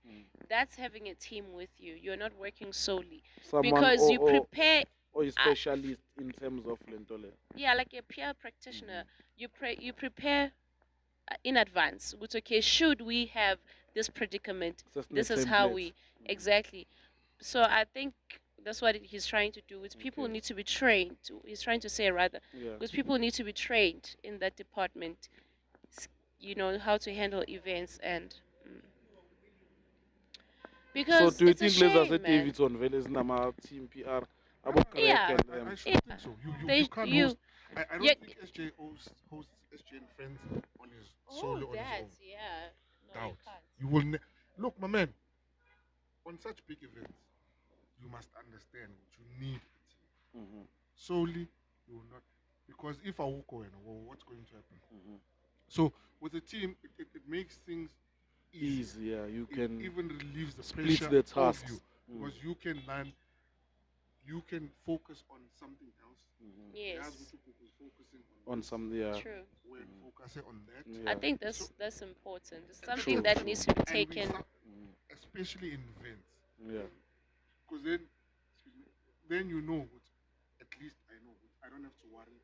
that's having a team with you. You're not working solely Someone because you prepare. or a specialist in terms of lentole. Yeah, like a PR practitioner, you prepare in advance. Which okay, should we have this predicament? This is how we exactly. So I think that's what he's trying to do. Is people need to be trained. He's trying to say rather, because people need to be trained in that department. How to handle events and. Because So do you it's a think Leza shame, man. Daveyton vele zinama team PR abo Yeah. correct and I should think so. You can't host. I don't think SJ hosts SJ and friends on his solo on his own. Yeah. No, Doubt. you can't. You will look, my man. On such big events, you must understand what you need a team. Solely, you will not, because if I walk away, well, what's going to happen? So with a team, it makes things easier. Easier, you It can even relieves the split pressure the of tasks. you, because you can learn. You can focus on something else. Yes. Focusing on this, some, yeah. True. we're focusing on that. Yeah. I think So- that's important. It's True, something that true. needs to be And we taken. especially in events, Yeah. because then you know what. At least I know what, I don't have to worry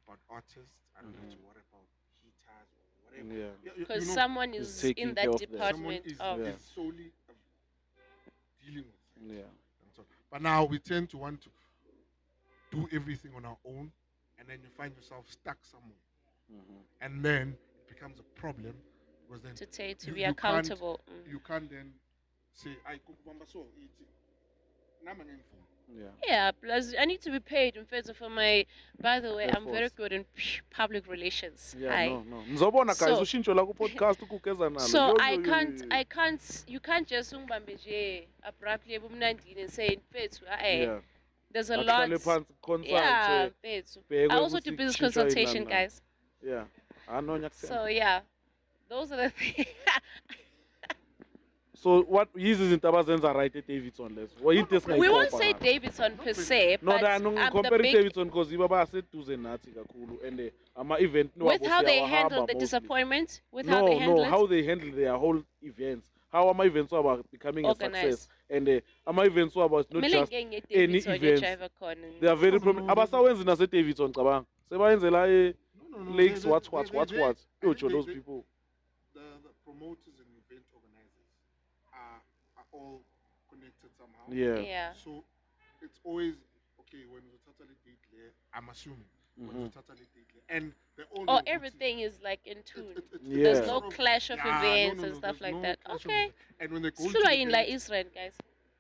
about artists. I don't have to worry about heaters or whatever. Yeah. Because you know, someone Who's is taking in care that of that. someone department is, of. Yeah. is solely dealing with it. Yeah. And so, but now we tend to want to do everything on our own, and then you find yourself stuck somewhere, and then it becomes a problem, because then To you- be you can't- accountable. You can't then say, "I kubamba so it's nama ngengifuni." Yeah. Yeah, plus I need to be paid in favor for my. By the way, I'm very Efforts. good in public relations. Yeah, Hi. no. Ngizobona guys So- ushintsho la ku podcast ukugeza nalo. So Yo, yo, I yo, can't, yo, yo. I can't, you can't just umbambe nje abruptly ebumnandini and say, "Mfethu, Yeah. there's a Akuhlale lot." phansi, consult, Yeah, mfethu. bhekwe I also ukuthi do business kushintshwa yini consultation, nani nani. guys. Yeah. No, So yeah, those are the things. So what yizi izinto abazenza right Daveyton lezo? Or yinto We esingayikopa won't say lapho? Davidson per se, No, but that no the compare big, Daveyton because iba baseduze nathi kakhulu and ama event with how they siyawahamba handle the mostly. disappointment, with how they No, handle how it. they handle their whole events. How ama events were becoming a Organized. success and ama events were not Kumele just ngeke any nge-Davidson events. nge-Driver Corner. They are very No, no, no, abasawenzi nase Daveyton cabanga. Sebayenzela No, lakes they- what they- what. they- Yojo they- those they- people. The promoters and event organizers are all connected somehow. Yeah. Yeah. So it's always okay when you totally date there. I'm assuming when you totally date there, and they all. know Oh, what's everything is like in tune. Yeah. There's sort no of- clash of events no, and stuff there's like no that. clash of Okay. events. And when they go Shlula to in like events, Israel, guys.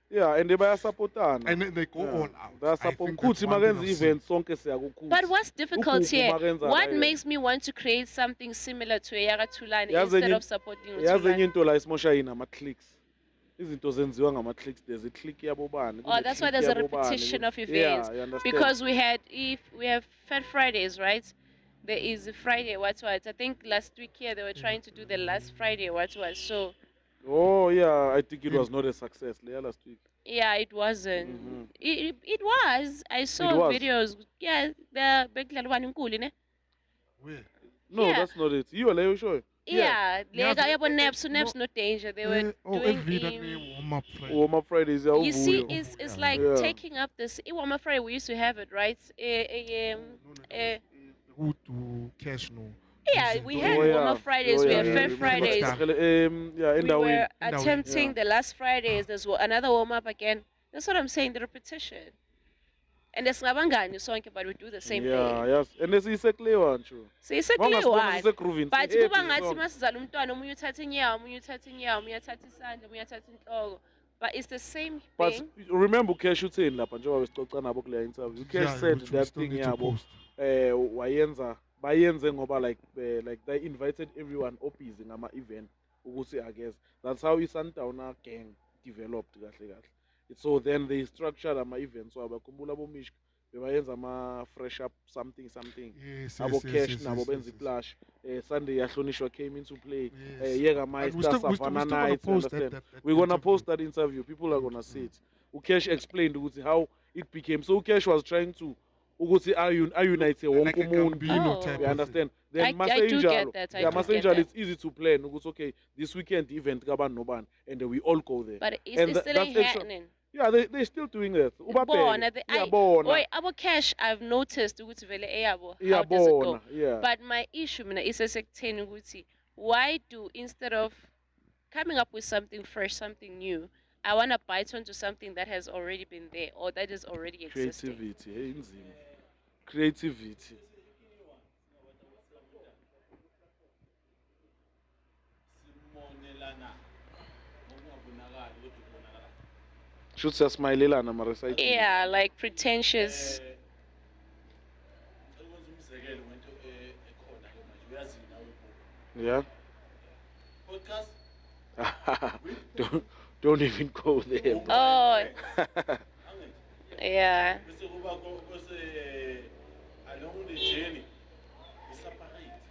Yeah, and they bayasupportana. and then they go all out. They I support think that's kuthi one thing makenza I've seen. events sonke siyakukuthi. But what's difficult Ukhuphu here? makenza What la, makes me want to create something similar to Eyara Tulane Yazi instead enye- of supporting yazi enye Tulane? into la isimosha yini ama-clicks. Izinto zenziwa ngama-clicks. There's a click yabo bani. Oh, that's why there's a repetition of events. Yeah, you understand. Because we have Fed Fridays, right? There is a Friday what. I think last week here they were trying to do the last Friday what. So Oh, yeah, I think it was not a success last week. yeah, it wasn't. It was. I saw was. videos. Yeah, the big ne? Where? No, Yeah. that's not it. You are sure? Yeah, Yeah, lega so- yabo Naps no danger. They were every that doing. name warm up. Warm up Fridays. You see, it's like Yeah. taking up this. Iwama Friday, we used to have it, right? Who to cash no. Yeah, we had Oh, yeah. Warmer Fridays, Oh, we yeah, had yeah, Fair yeah. Fridays. Yeah, in We the were way. attempting yeah. the last Fridays. There's another warm up again. That's what I'm saying. The repetition. And there's ngabangani sonke, but we do the same Yeah, thing. yes. And this is a clear one, true. So it's a clear Wangasibona one. sisegroovini, But si-happy kuba ngathi sonke. masizala umntwana omunye uthatha inyawo, omunye uthatha inyawo, omunye uthatha isandla, omunye uthatha inhloko. But it's the same But thing. remember Cash uthini lapha njengoba besicoca nabo kule interview. Cash said that thing yabo wayenza bayenze ngoba like they invited everyone obusy ngama event ukuthi I guess that's how i-Sundowner gang developed kahle kahle. So then they structured ama events wabo bakhumbula bomishka bebayenza ama fresh up something Yes, abo yes, cash yes, nabo yes, benza yes. Plush Sunday yahlonishwa came into play Yes. Yega And Meister Savannah still gonna Nights, you post understand? that We're gonna interview. post that interview, people are gonna see it. Ukesh explained ukuthi how it became. So Ukesh was trying to ukuthi unite wonke Like a umuntu. Gambino Oh. type You of understand? I Then do get that. I yeah, do get Messenger, that. it's easy to plan. Ukuthi, okay, this weekend event kaban noban, and then we all go there. But And it's still that's ain't extra. happening. Yeah, they're still doing that. Bona, Yeah, bona. Oi, our cash I've noticed ukuthi vele eyabo. Yeah, How does it go? bona. Yeah. But my issue mina is sekutheni ukuthi why do instead of coming up with something fresh, something new, I want to bite onto something that has already been there or that is already existing. Creativity, hey, inzima. Creativity. simonelana ngokungabonakali kodwa kubonakala. Should siyasmayilelana mara sayithini. Yeah, like pretentious. Ngicela ukwenza umzekelo ngento ekhona ke manje uyazi nawe Yeah. podcast Don't even go there. Bro. Oh, angithi yeah. bese kuba bese along the journey separate.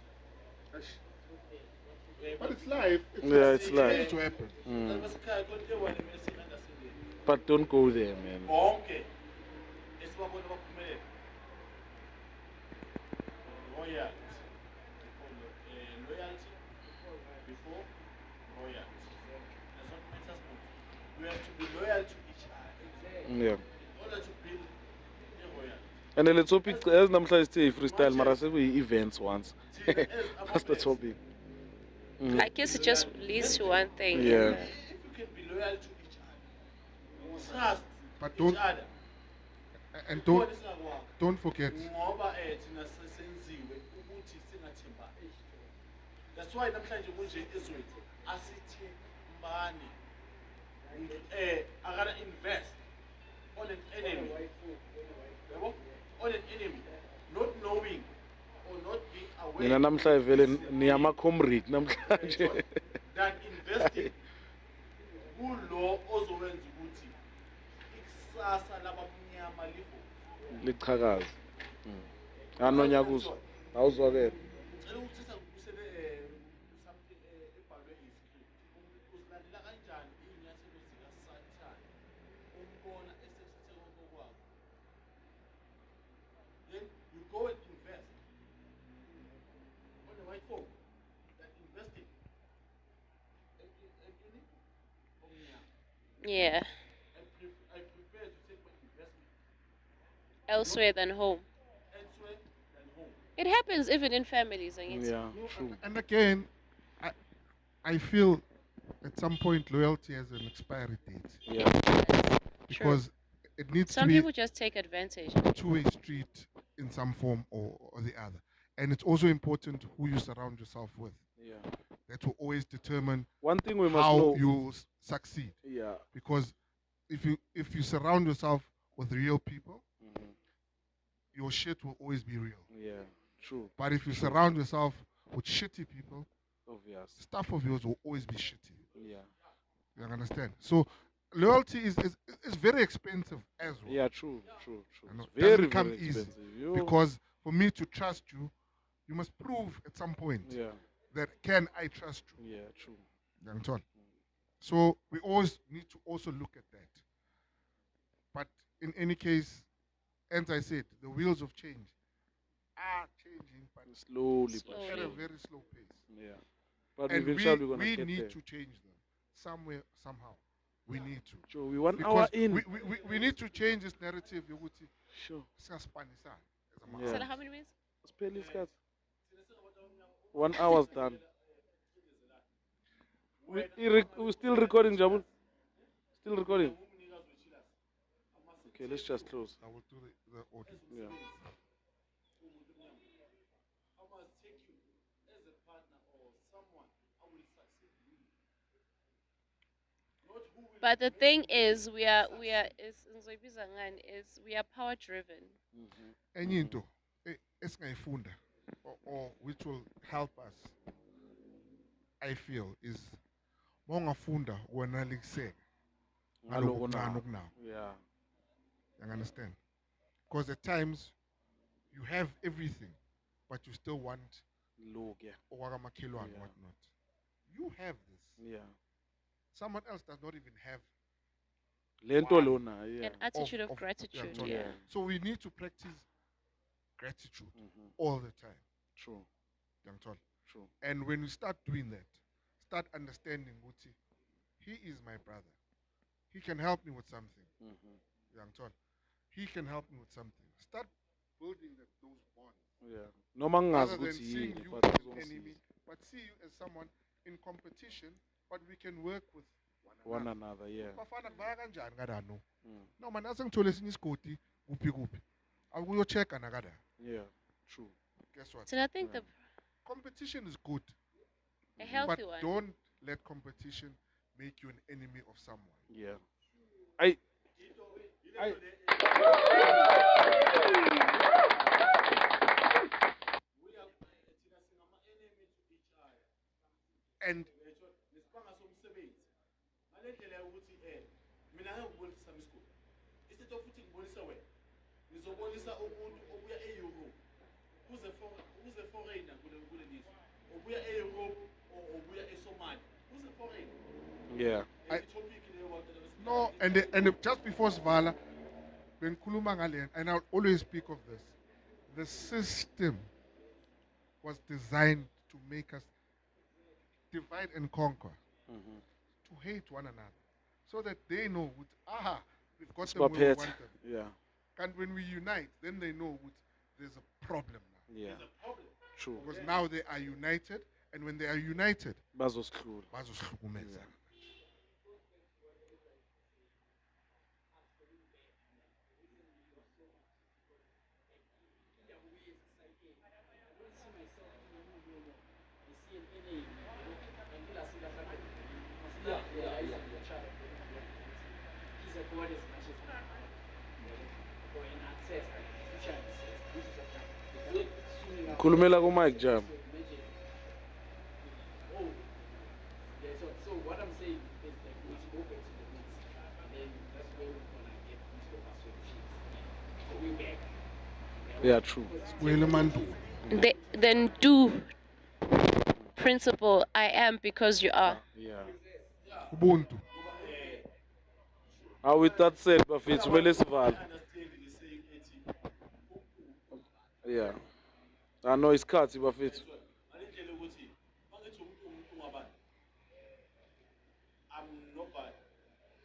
But it's live. Yeah, it's live. It's to happen. Besikhaya konke wena bese understanding. But don't go there, man. Bonke esibabona baphumelela. Loyalty. Loyalty before loyalty. That's what matters most. We have to be loyal to each other. Yeah. In order to build a loyalty. And then the topic as namhla sithi freestyle mara sekuyi-events once. That's the topic. I guess it just leads to one thing. Yeah. If you can be loyal to each other, trust But each don't- other. And Khona isingakwazi. don't forget. Ngoba thina sesenziwe ukuthi singathembani. That's why namhlanje kunje ezweni asithembani. I gotta invest on an enemy. Yabo? On an enemy, not knowing or not being aware. Mina namhla vele niyama-comrade namhlanje. Than investing kulo ozowenza ukuthi ikusasa labamnyama livo. Liqhakaza. Anonyakuzo. Awuzwakele. Ngicela ukuthatha kusele something ebhalwe iscript. Usilandela kanjani iy'nyathelo zikaSathane umbona esesithe konke kwakho. Then you go and invest on the right form that investing entweni omnyama. Yeah. I prefer to take my investment Elsewhere than home. elsewhere than home. It happens even in families. And it's Yeah, true. And again, I feel at some point loyalty has an expiry date Yeah. because it needs some to be people just take advantage. a two-way street in some form or the other. And it's also important who you surround yourself with. Yeah. That will always determine One thing we must how know. you succeed. Yeah. Because if you surround yourself with real people, your shit will always be real. Yeah. True. But if you surround yourself with shitty people, Obvious. stuff of yours will always be shitty. Yeah. You understand? So loyalty is very expensive as well. Yeah. True. True. True. You know, It's it doesn't very come very easy expensive. Yo. because for me to trust you, you must prove at some point Yeah. that can I trust you. Yeah. True. You understand? So we always need to also look at that. But in any case, as I said, the wheels of change are changing, but Slowly, but Slowly. at a surely. very slow pace. Yeah. But And eventually we're gonna we get need there. to change them somewhere, somehow. We need to. Joe, we 1 Because hour in. we need to change this narrative yokuthi Sure. siyaspanisana as a Yeah. mass. So how many minutes? Spell this cut. 1 hour's done. We still recording, Jabul. Still recording. Okay, let's just close. I will do the audio. Yeah. I must take you as a partner or someone I will succeed with. Not who will But the thing is, we are is we are power driven. Enye into esingayifunda or which will help us, I feel, is mongafunda wanaliseka Ngaloko ngalokuncane na. okunawo. Yeah. You understand? Because at times you have everything, but you still want Look, yeah. owakamakhelwane and Yeah. whatnot. You have this. Yeah. Someone else does not even have Lento one lona, yeah. An attitude of yeah, gratitude. totally. Yeah. So we need to practice gratitude Mhm. all the time. True. Yangithola? True. And when we start doing that, start understanding Uti, he is my brother. He can help me with something. Mhm. Yangithola? He can help me with something. Start building those bonds. Yeah. Noma ngingazi Rather than ukuthi seeing yini you but as an uzongisiza. enemy, but see you as someone in competition, but we can work with One another, yeah. bafana kuvaya kanjani kadano Mm. noma nase ngithole esinye isigodi kuphi kuphi akuyochecka nakada. Yeah. True. Guess what? So I think Yeah. Competition is good, a healthy but one. don't let competition make you an enemy of someone. Yeah. I And nesipanga somsebenzi ngale ndlela yokuthi mina ngikubonisa isikole isetho futhi ngibonisa wena ngizobonisa umuntu obuya e-Europe uze foreigner kule lizwe obuya e-Europe obuya e-Somalia uze foreigner. yeah. Topic leyo bantu no, and just before Svala, bengikhuluma ngale, and I'll always speak of this. The system was designed to make us divide and conquer, Mhm. to hate one another, so that they know, we've got them where we Baphethe. want them. Yeah. And when we unite, then they know there's a problem now. Yeah. True. Because now they are united, and when they are united, Bazosihlula. bazosihlukumeza. Khulumela ku mic jam. So what I'm saying is that we need to go back to the roots, and then that's where we're gonna get into the perspectives. Going back. Yeah, true. Sibuyele emandulo. Then do principle I am because you are. Yeah. Ubuntu. With that said, bafethu kumele sivale. understand the saying ethi Yeah. I know isikhathi bafethu. ngale ndlela yokuthi mangithi umuntu ngabani I'm nobody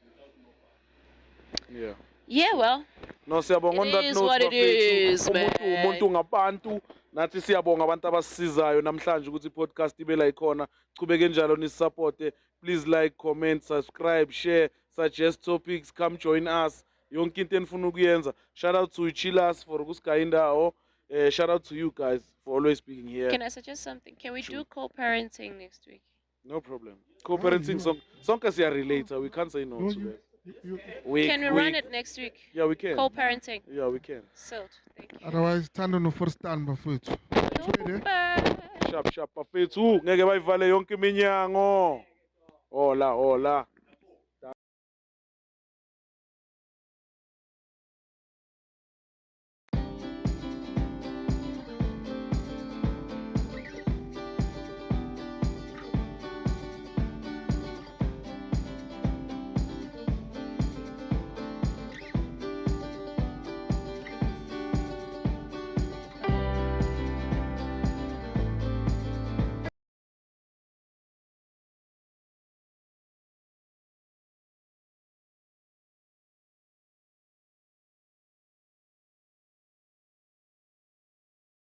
without nobody. Yeah. Yeah, well, No, siyabonga on It that is note what it is, umuntu man. ngabantu nathi siyabonga abantu abasisizayo namhlanje ukuthi i-podcast ibe la ikhona. Chubeke njalo nisupporte. Please like, comment, subscribe, share, suggest topics, come join us. Yonke into enifuna ukuyenza. Shout out to Chillas for ukusigaya indawo. Shout out to you guys for always being here. Can I suggest something? Can we do co-parenting next week? No problem. Co-parenting sonke siyarelate. We can't say no to that. Can we run it next week? Yeah, we can. Co-parenting. Yeah, we can. So, thank you. Otherwise, thando no first stand bafethu. Bye. Sharp bafethu ngeke bayivale yonke iminyango. Hola.